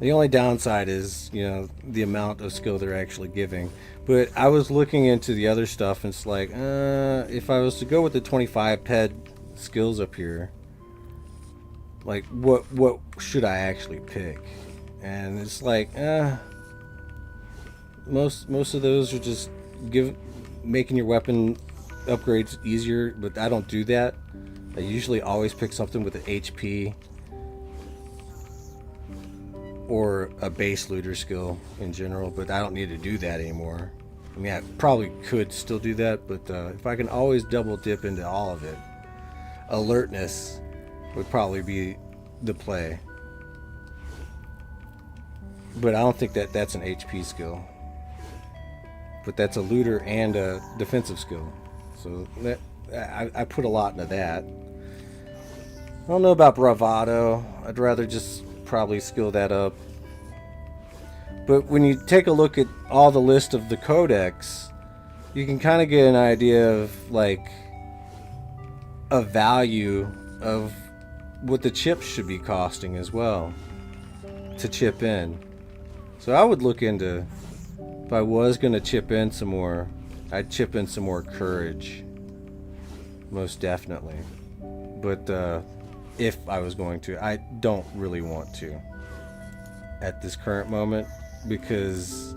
The only downside is, you know, the amount of skill they're actually giving. But I was looking into the other stuff, and it's like, if I was to go with the 25 ped skills up here, like what should I actually pick? And it's like, most of those are just making your weapon upgrades easier, but I don't do that. I usually always pick something with an HP or a base looter skill in general, but I don't need to do that anymore. I mean, I probably could still do that, but if I can always double dip into all of it, alertness would probably be the play. But I don't think that's an HP skill, but that's a looter and a defensive skill, so that I put a lot into that. I don't know about bravado. I'd rather just probably skill that up. But when you take a look at all the list of the codex, you can kind of get an idea of like a value of what the chips should be costing as well to chip in. So I would look into, if I was going to chip in some more, I'd chip in some more courage, most definitely. But if I was going to, I don't really want to at this current moment, because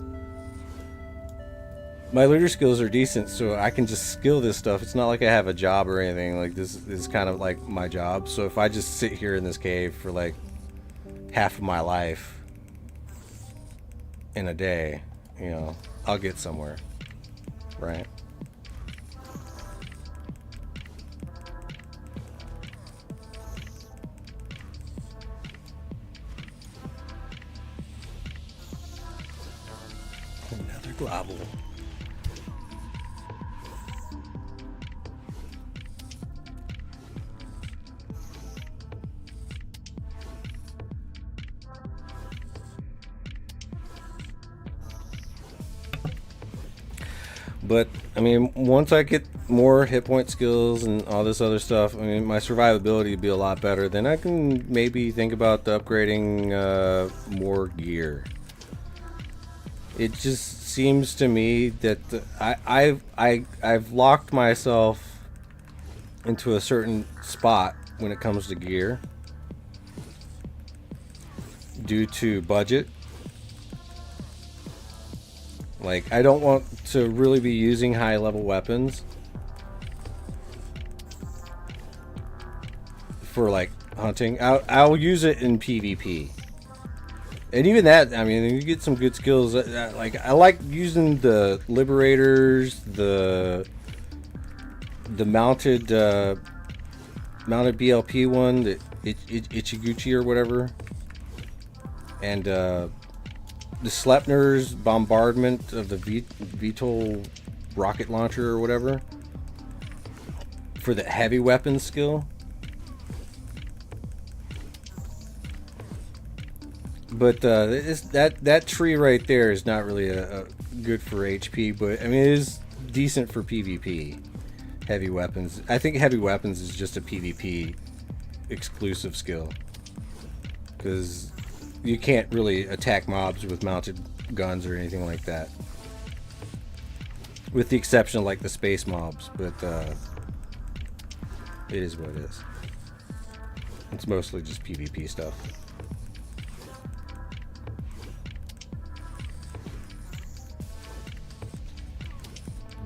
my looter skills are decent, so I can just skill this stuff. It's not like I have a job or anything. Like, this is kind of like my job. So if I just sit here in this cave for like half of my life in a day, you know, I'll get somewhere, right? Another globble. But I mean, once I get more hit point skills and all this other stuff, I mean, my survivability will be a lot better. Then I can maybe think about upgrading more gear. It just seems to me that I've locked myself into a certain spot when it comes to gear due to budget. Like, I don't want to really be using high level weapons for like hunting. I'll use it in PvP. And even that, I mean, you get some good skills. Like, I like using the liberators, the mounted BLP one, the Ichiguchi or whatever, and the Sleipner's bombardment of the VTOL rocket launcher or whatever for the heavy weapons skill. But that tree right there is not really a good for HP, but I mean, it is decent for PvP. Heavy weapons. I think heavy weapons is just a PvP exclusive skill, because you can't really attack mobs with mounted guns or anything like that, with the exception of like the space mobs. But it is what it is. It's mostly just PvP stuff.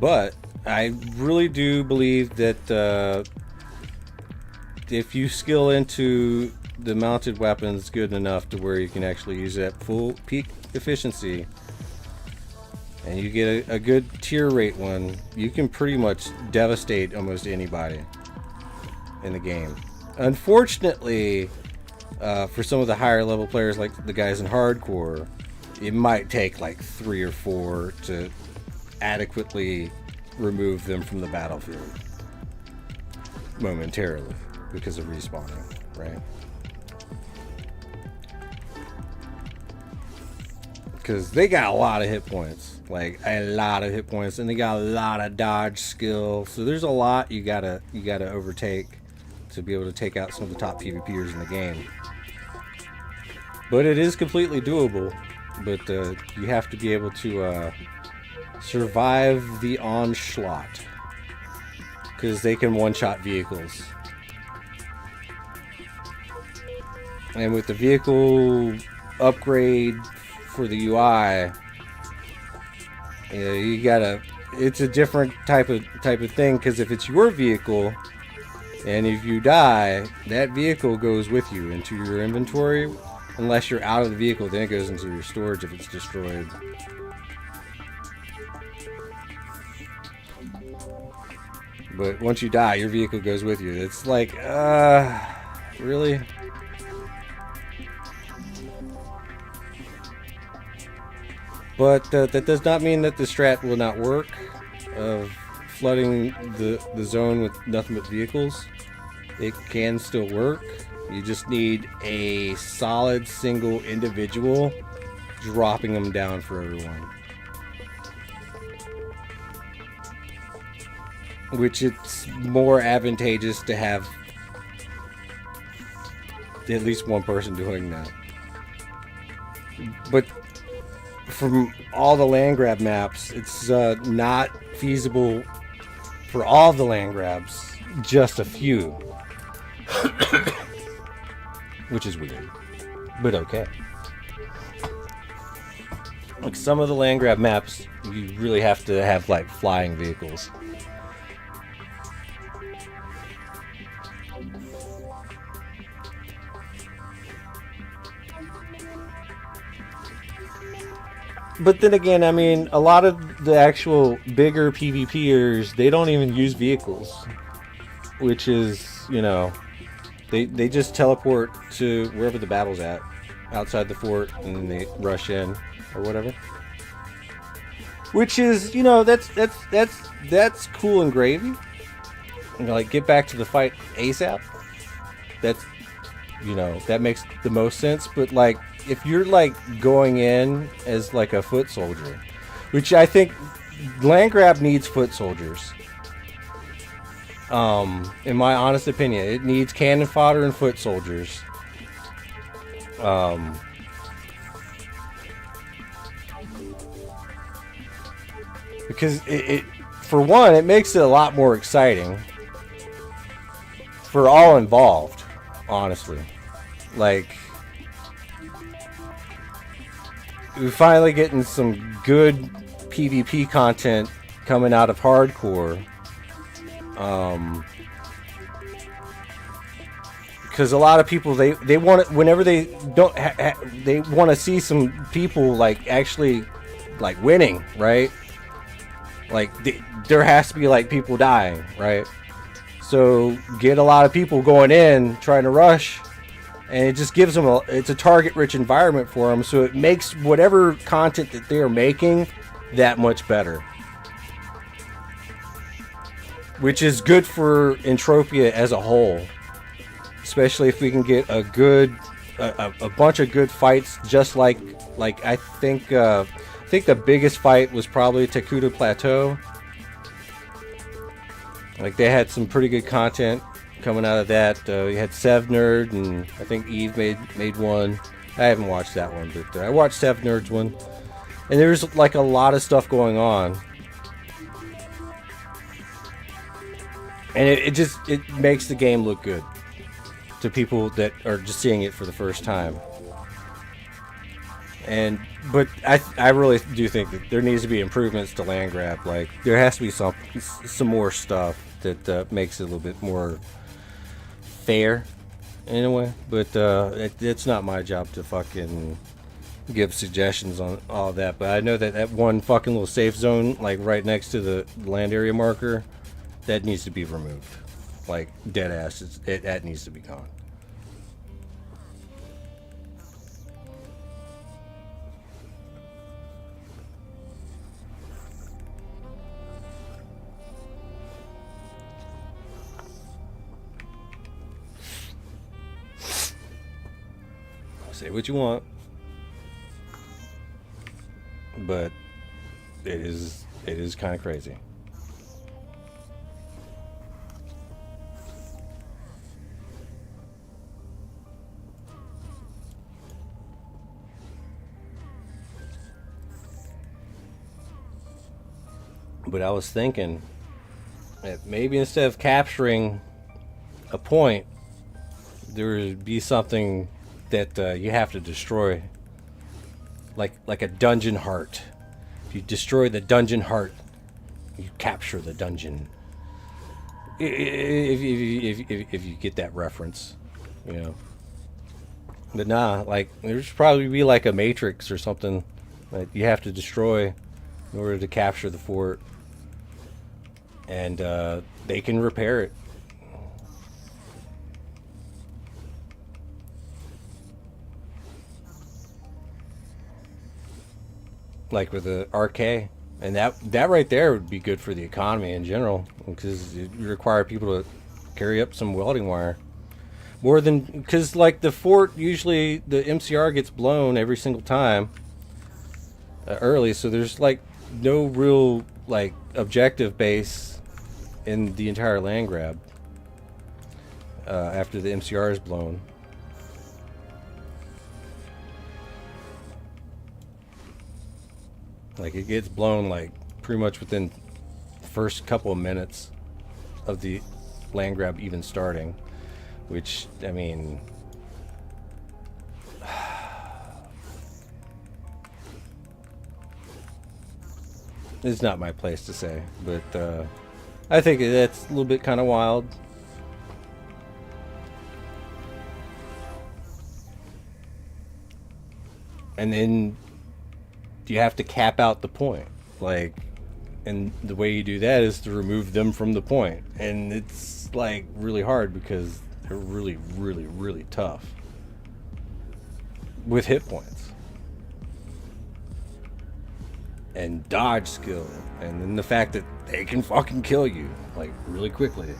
But I really do believe that if you skill into the mounted weapons good enough to where you can actually use it at full peak efficiency, and you get a good tier rate one, you can pretty much devastate almost anybody in the game. Unfortunately, for some of the higher level players, like the guys in hardcore, it might take like 3 or 4 to adequately remove them from the battlefield momentarily because of respawning, right? Because they got a lot of hit points, like a lot of hit points, and they got a lot of dodge skill. So there's a lot you gotta overtake to be able to take out some of the top PvPers in the game. But it is completely doable. But you have to be able to survive the onslaught, because they can one-shot vehicles. And with the vehicle upgrade for the UI, you gotta, it's a different type of thing, because if it's your vehicle and if you die, that vehicle goes with you into your inventory. Unless you're out of the vehicle, then it goes into your storage if it's destroyed. But once you die, your vehicle goes with you. It's like, really? But that does not mean that the strat will not work of flooding the zone with nothing but vehicles. It can still work. You just need a solid single individual dropping them down for everyone. Which it's more advantageous to have at least one person doing that. But from all the land grab maps, it's not feasible for all the land grabs, just a few. Which is weird, but okay. Like some of the land grab maps, you really have to have like flying vehicles. But then again, I mean, a lot of the actual bigger PvPers, they don't even use vehicles, which is, you know, they just teleport to wherever the battle's at, outside the fort, and then they rush in or whatever. Which is, you know, that's cool and gravy. You know, like, get back to the fight ASAP. That's, you know, that makes the most sense. But like, if you're like going in as like a foot soldier, which I think land grab needs foot soldiers. In my honest opinion, it needs cannon fodder and foot soldiers. Because it for one, it makes it a lot more exciting for all involved, honestly. Like, we're finally getting some good PvP content coming out of hardcore. Because a lot of people they want it whenever they don't they want to see some people like actually like winning, right? Like there has to be like people dying, right? So get a lot of people going in trying to rush, and it just gives them it's a target rich environment for them, so it makes whatever content that they're making that much better, which is good for Entropia as a whole, especially if we can get a good a bunch of good fights, just like I think the biggest fight was probably Takuta Plateau. Like, they had some pretty good content coming out of that. We had Sev Nerd, and I think Eve made one. I haven't watched that one, but I watched Sev Nerd's one, and there's like a lot of stuff going on. And it makes the game look good to people that are just seeing it for the first time. But I really do think that there needs to be improvements to land grab. Like, there has to be some more stuff that makes it a little bit more fair in a way. But it's not my job to fucking give suggestions on all that. But I know that one fucking little safe zone, like right next to the land area marker, that needs to be removed. Like, dead ass, that needs to be gone. Say what you want, but it is kind of crazy. But I was thinking that maybe instead of capturing a point, there would be something that you have to destroy, like a dungeon heart. If you destroy the dungeon heart, you capture the dungeon. If you get that reference, you know. But nah, like, there's probably be like a matrix or something that you have to destroy in order to capture the fort, and they can repair it. Like with the RK, and that right there would be good for the economy in general, because it require people to carry up some welding wire more than, because like the fort, usually the MCR gets blown every single time early, so there's like no real like objective base in the entire land grab after the MCR is blown. Like, it gets blown like pretty much within the first couple of minutes of the land grab even starting, which, I mean, it's not my place to say, but I think that's a little bit kind of wild. And then you have to cap out the point, like, and the way you do that is to remove them from the point, and it's like really hard because they're really tough with hit points and dodge skill, and then the fact that they can fucking kill you like really quickly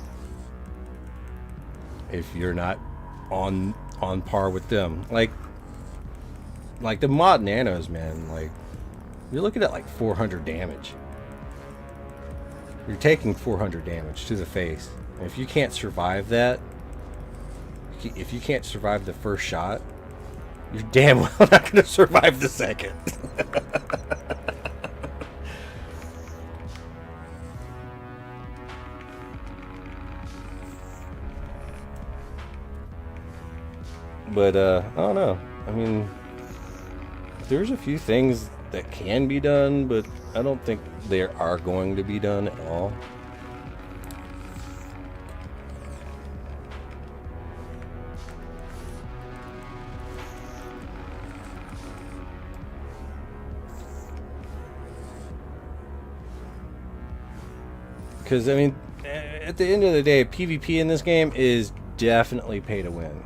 if you're not on par with them. Like the mod nanos, man, like, you're looking at like 400 damage you're taking 400 damage to the face. And if you can't survive that, if you can't survive the first shot, you're damn well not going to survive the second. But, I don't know. I mean, there's a few things that can be done, but I don't think they are going to be done at all. Because, I mean, at the end of the day, PvP in this game is definitely pay to win.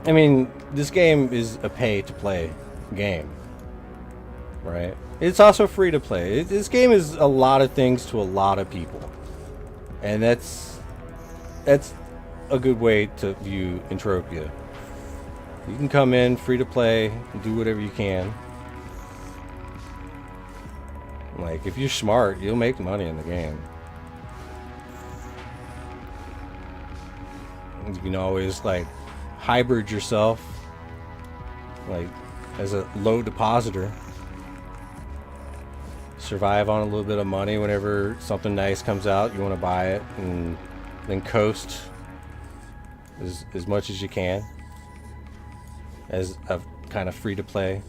I mean, this game is a pay-to-play game, right? It's also free to play. This game is a lot of things to a lot of people, and that's a good way to view Entropia. You can come in free to play, do whatever you can. Like, if you're smart, you'll make money in the game. You can always, like, hybrid yourself, like, as a low depositor. Survive on a little bit of money whenever something nice comes out, you want to buy it, and then coast as much as you can as a kind of free-to-play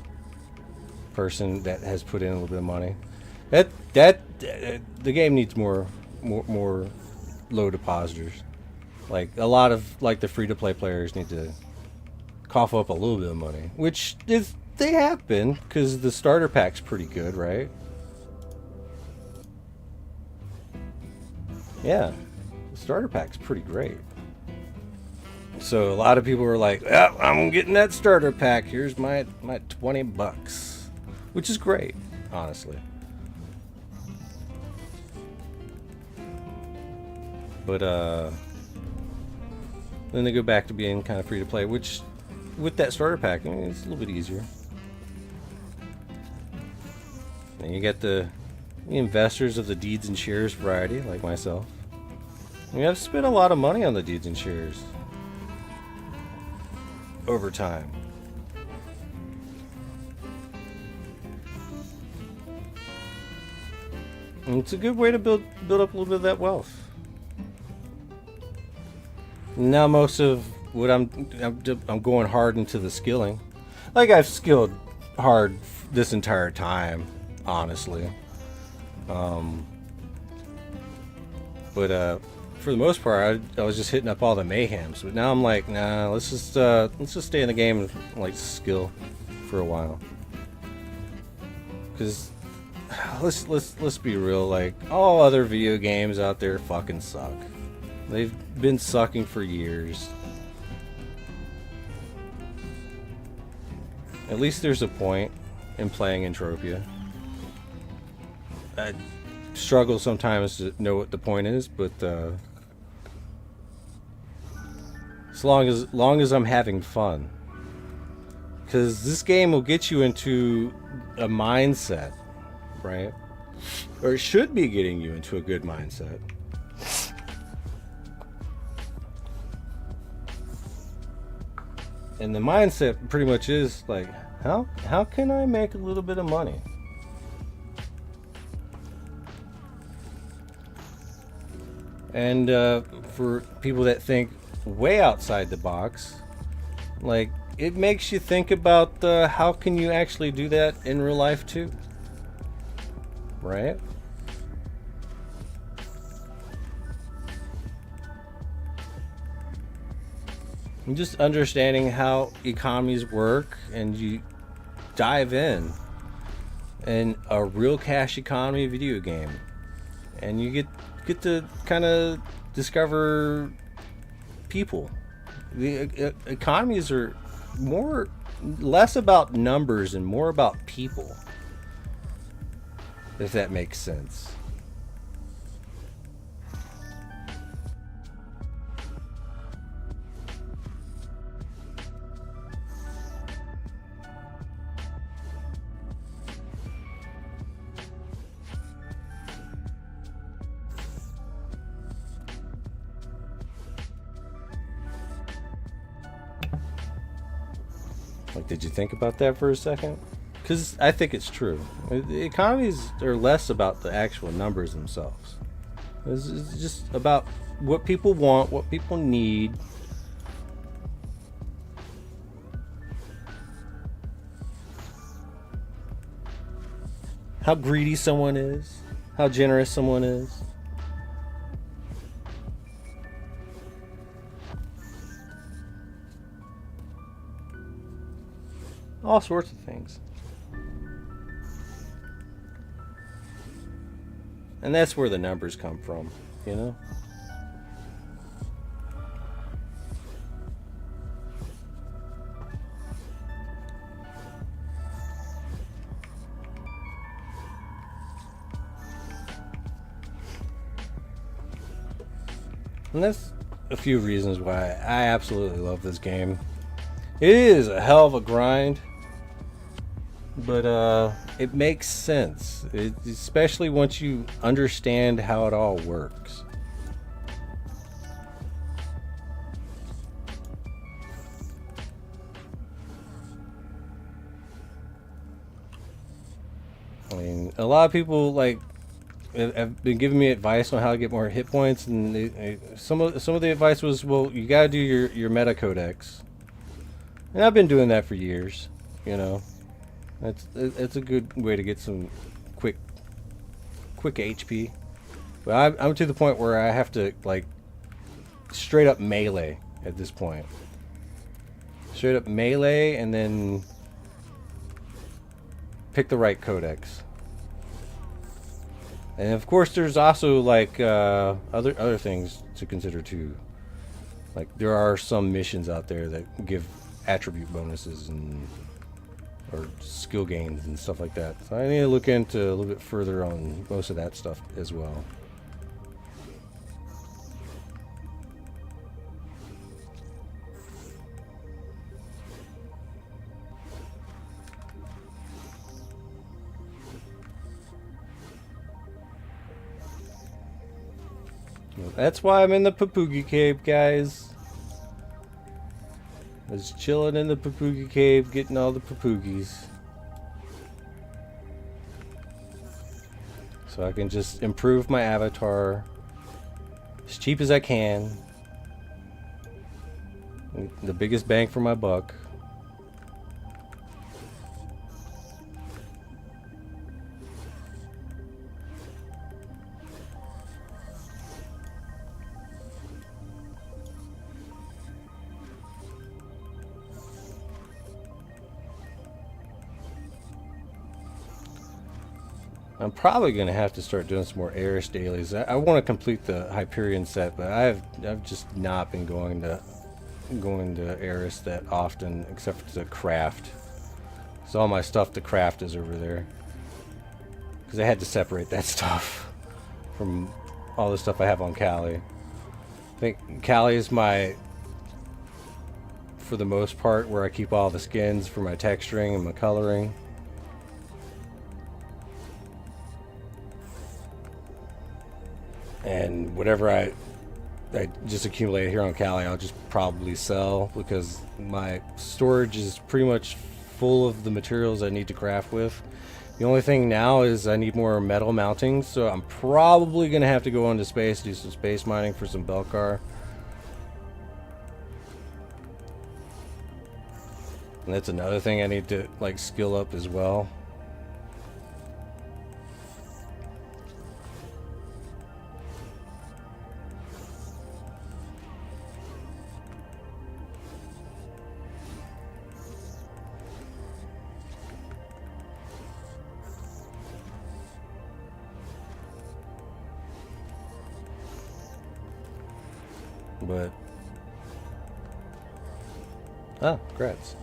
person that has put in a little bit of money. The game needs more low depositors. Like, a lot of, like, the free-to-play players need to cough up a little bit of money, which is, they have been, because the starter pack's pretty good, right? Yeah, the starter pack's pretty great. So a lot of people are like, yeah, I'm getting that starter pack. Here's my $20, which is great, honestly. But then they go back to being kind of free to play, which with that starter pack, I mean, it's a little bit easier. And you get the investors of the deeds and shares variety, like myself. And you have to spend a lot of money on the deeds and shares over time. And it's a good way to build up a little bit of that wealth. Now most of what I'm going hard into the skilling. Like, I've skilled hard this entire time, honestly. But for the most part, I was just hitting up all the mayhems. But now I'm like, nah, let's just stay in the game and, like, skill for a while. Because let's be real, like, all other video games out there fucking suck. They've been sucking for years. At least there's a point in playing Entropia. I struggle sometimes to know what the point is, but as long as I'm having fun, because this game will get you into a mindset, right? Or it should be getting you into a good mindset. And the mindset pretty much is like, how can I make a little bit of money? And for people that think way outside the box, like, it makes you think about how can you actually do that in real life too, right? And just understanding how economies work, and you dive in a real cash economy video game, and you get to kind of discover people. The economies are less about numbers and more about people, if that makes sense. Like, did you think about that for a second? Because I think it's true. The economies are less about the actual numbers themselves. It's just about what people want, what people need. How greedy someone is, how generous someone is. All sorts of things. And that's where the numbers come from, you know? And that's a few reasons why I absolutely love this game. It is a hell of a grind, but it makes sense, especially once you understand how it all works. I mean, a lot of people have been giving me advice on how to get more hit points, and some of the advice was, well, you gotta do your meta codex, and I've been doing that for years. You know, it's a good way to get some quick HP. But I'm to the point where I have to like straight up melee at this point. Straight up melee, and then pick the right codex. And of course, there's also like other things to consider too. Like there are some missions out there that give attribute bonuses or skill gains and stuff like that. So I need to look into a little bit further on most of that stuff as well. That's why I'm in the Papugi Cave, guys. I was chilling in the Papugi Cave, getting all the Papugis. So I can just improve my avatar as cheap as I can. The biggest bang for my buck. I'm probably going to have to start doing some more Eris dailies. I want to complete the Hyperion set, but I've just not been going to Eris that often, except to craft. So all my stuff to craft is over there, because I had to separate that stuff from all the stuff I have on Kali. I think Kali is my, for the most part, where I keep all the skins for my texturing and my coloring. And whatever I just accumulate here on Kali, I'll just probably sell, because my storage is pretty much full of the materials I need to craft with. The only thing now is I need more metal mountings, so I'm probably going to have to go into space, do some space mining for some Belcar. And that's another thing I need to like skill up as well. But congrats.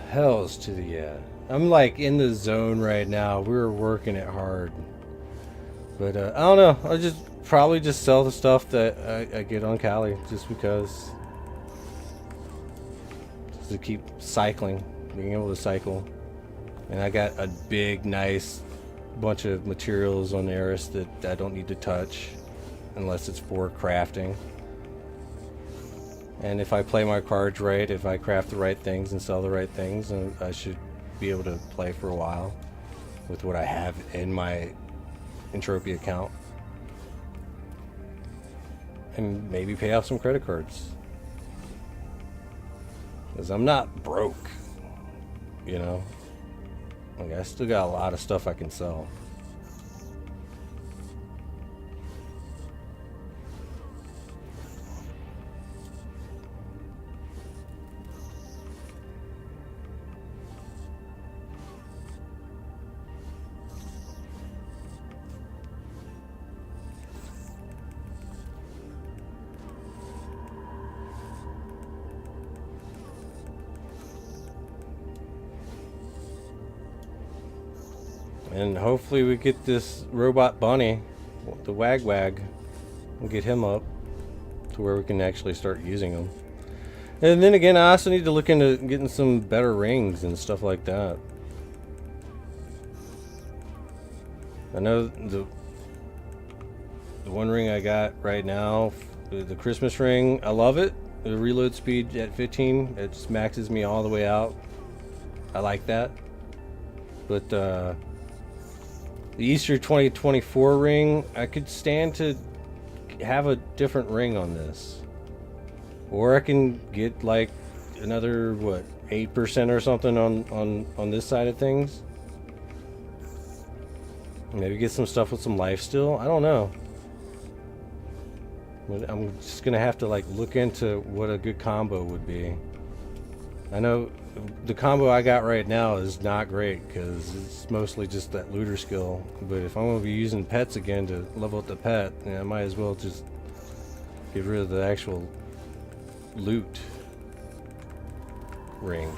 hell's to the yeah? I'm like in the zone right now. We're working it hard. But I don't know. I'll just probably just sell the stuff that I get on Cali just because. Just to keep cycling, being able to cycle. And I got a big, nice bunch of materials on Eris that I don't need to touch unless it's for crafting. And if I play my cards right, if I craft the right things and sell the right things, I should be able to play for a while with what I have in my Entropia account. And maybe pay off some credit cards. Because I'm not broke, you know? Like, I still got a lot of stuff I can sell. And hopefully we get this robot bunny, the wag, we'll get him up to where we can actually start using him. And then again, I also need to look into getting some better rings and stuff like that. I know the one ring I got right now, the Christmas ring, I love it. The reload speed at 15, it just maxes me all the way out. I like that. But the Easter 2024 ring, I could stand to have a different ring on this. Or I can get like another, what, 8% or something on this side of things. Maybe get some stuff with some life still. I don't know. I'm just gonna have to like look into what a good combo would be. I know the combo I got right now is not great because it's mostly just that looter skill. But if I'm gonna be using pets again to level up the pet, I might as well just get rid of the actual loot ring.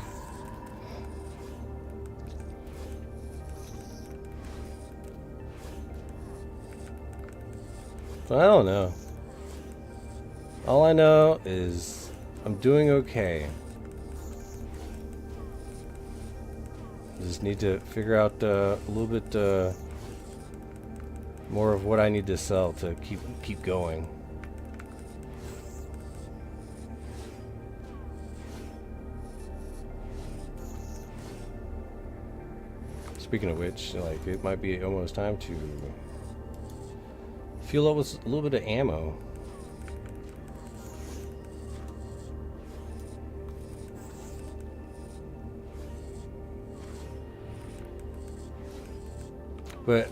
So I don't know. All I know is I'm doing okay. Just need to figure out a little bit more of what I need to sell to keep going. Speaking of which, like, it might be almost time to fuel up with a little bit of ammo. But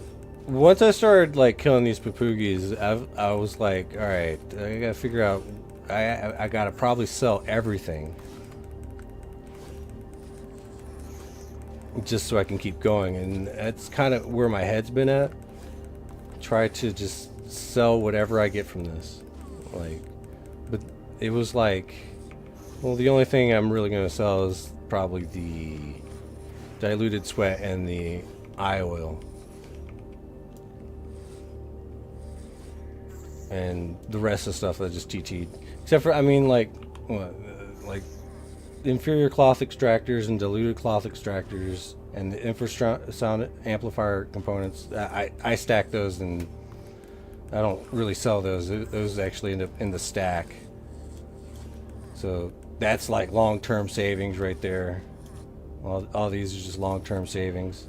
once I started like killing these papoogies, I was like, all right, I gotta figure out. I gotta probably sell everything just so I can keep going, and that's kind of where my head's been at. Try to just sell whatever I get from this, like. But it was like, well, the only thing I'm really gonna sell is probably the diluted sweat and the eye oil. And the rest of the stuff I just TT'd. Except for, I mean, like, what, like inferior cloth extractors and diluted cloth extractors and the infrasound amplifier components. I stack those, and I don't really sell those. Those actually end up in the stack. So that's like long-term savings right there. All these are just long-term savings.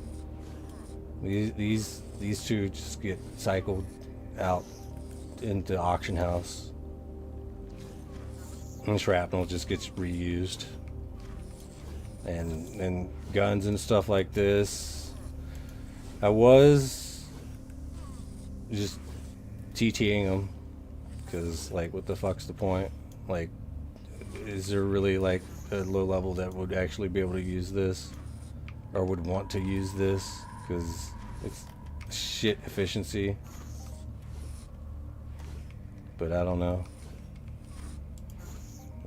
These two just get cycled out into auction house, and shrapnel just gets reused, and guns and stuff like this. I was just TTing them because, like, what the fuck's the point? Like, is there really like a low level that would actually be able to use this or would want to use this? Because it's shit efficiency. But I don't know.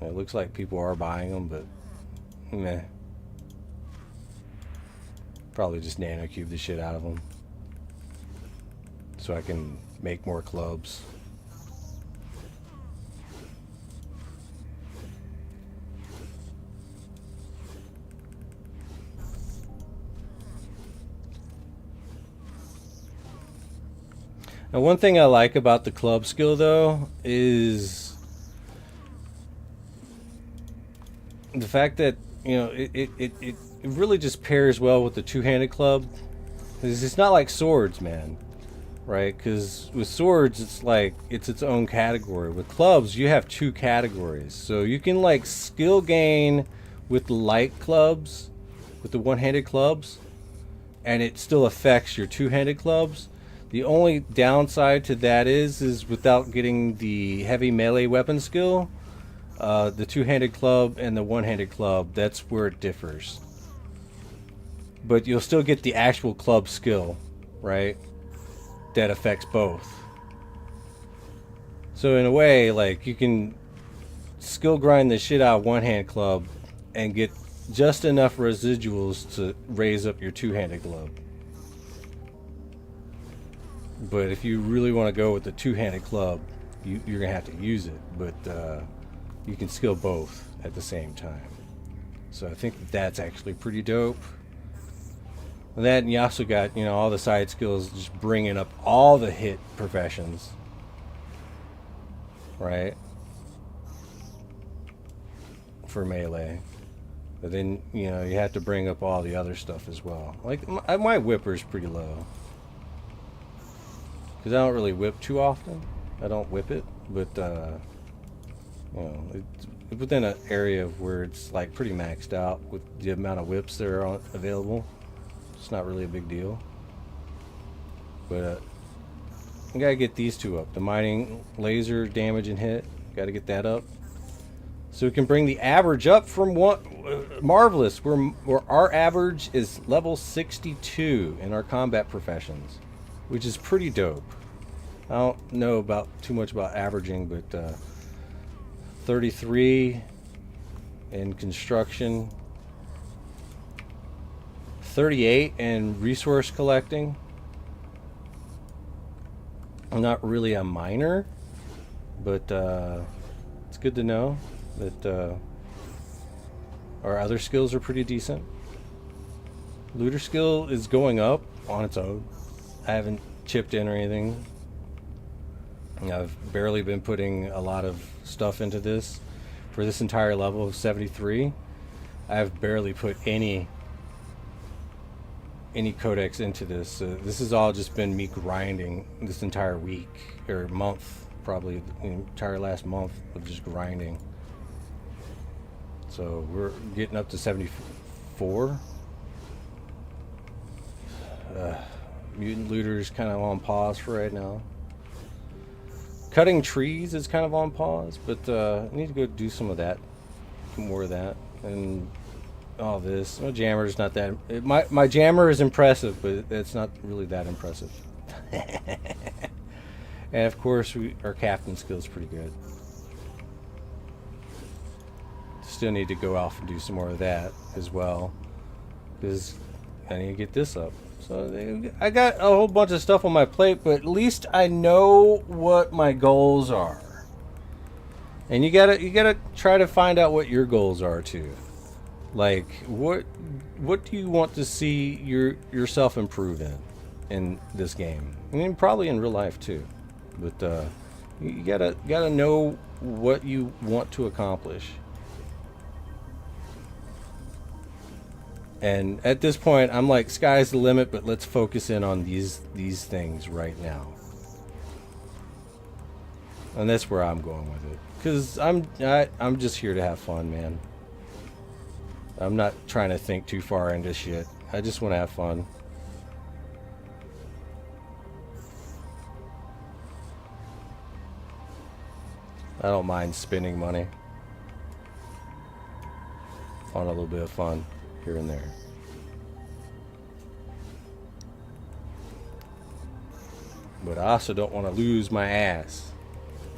It looks like people are buying them, but meh. Probably just nanocube the shit out of them. So I can make more clubs. Now, one thing I like about the club skill, though, is the fact that, you know, it really just pairs well with the two-handed club. It's not like swords, man, right? Because with swords, it's like it's its own category. With clubs, you have two categories. So you can, like, skill gain with the light clubs, with the one-handed clubs, and it still affects your two-handed clubs. The only downside to that is without getting the heavy melee weapon skill, the two-handed club and the one-handed club, that's where it differs. But you'll still get the actual club skill, right? That affects both. So in a way, like, you can skill grind the shit out of one-hand club and get just enough residuals to raise up your two-handed club. But if you really want to go with the two-handed club, you're going to have to use it. But you can skill both at the same time. So I think that's actually pretty dope. And that, and you also got, you know, all the side skills just bringing up all the hit professions. Right? For melee. But then, you know, you have to bring up all the other stuff as well. Like, my whipper's pretty low. Because I don't really whip too often. I don't whip it, but, you know, it's within an area where it's, like, pretty maxed out with the amount of whips that are available. It's not really a big deal. But, you gotta get these two up. The mining laser damage and hit. Gotta get that up. So we can bring the average up from one. Marvelous. Where our average is level 62 in our combat professions, which is pretty dope. I don't know about too much about averaging, but 33 in construction, 38 in resource collecting. I'm not really a miner, but it's good to know that our other skills are pretty decent. Looter skill is going up on its own. I haven't chipped in or anything. I've barely been putting a lot of stuff into this. For this entire level of 73, I've barely put any codex into this. This has all just been me grinding this entire week or month, probably the entire last month of just grinding. So we're getting up to 74. Mutant looters kind of on pause for right now. Cutting trees is kind of on pause, but I need to go do some of that, more of that, and all this. My jammer's not that. My jammer is impressive, but it's not really that impressive. And of course, our captain skill is pretty good. Still need to go off and do some more of that as well, because I need to get this up. So I got a whole bunch of stuff on my plate, but at least I know what my goals are. And you gotta try to find out what your goals are too. Like what do you want to see yourself improve in this game? I mean, probably in real life too. But you gotta know what you want to accomplish. And at this point, I'm like, sky's the limit, but let's focus in on these things right now. And that's where I'm going with it. Because I'm just here to have fun, man. I'm not trying to think too far into shit. I just want to have fun. I don't mind spending money on a little bit of fun here and there. But I also don't want to lose my ass.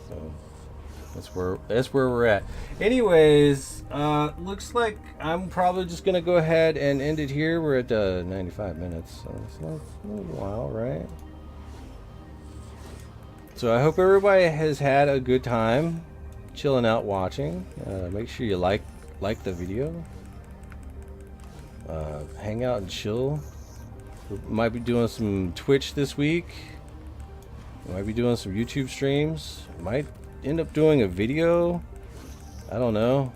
So That's where we're at. Anyways, looks like I'm probably just gonna go ahead and end it here. We're at 95 minutes, so it's not a little while, right? So I hope everybody has had a good time chilling out watching. Make sure you like the video. Hang out and chill. We might be doing some Twitch this week. We might be doing some YouTube streams. Might end up doing a video. I don't know.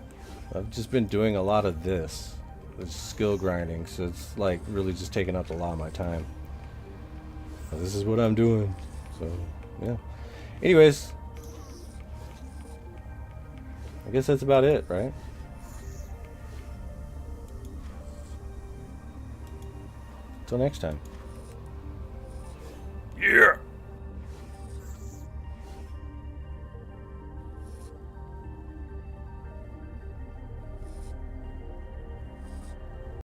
I've just been doing a lot of this. It's skill grinding, so it's like really just taking up a lot of my time. This is what I'm doing. So yeah. Anyways, I guess that's about it, right? Till next time.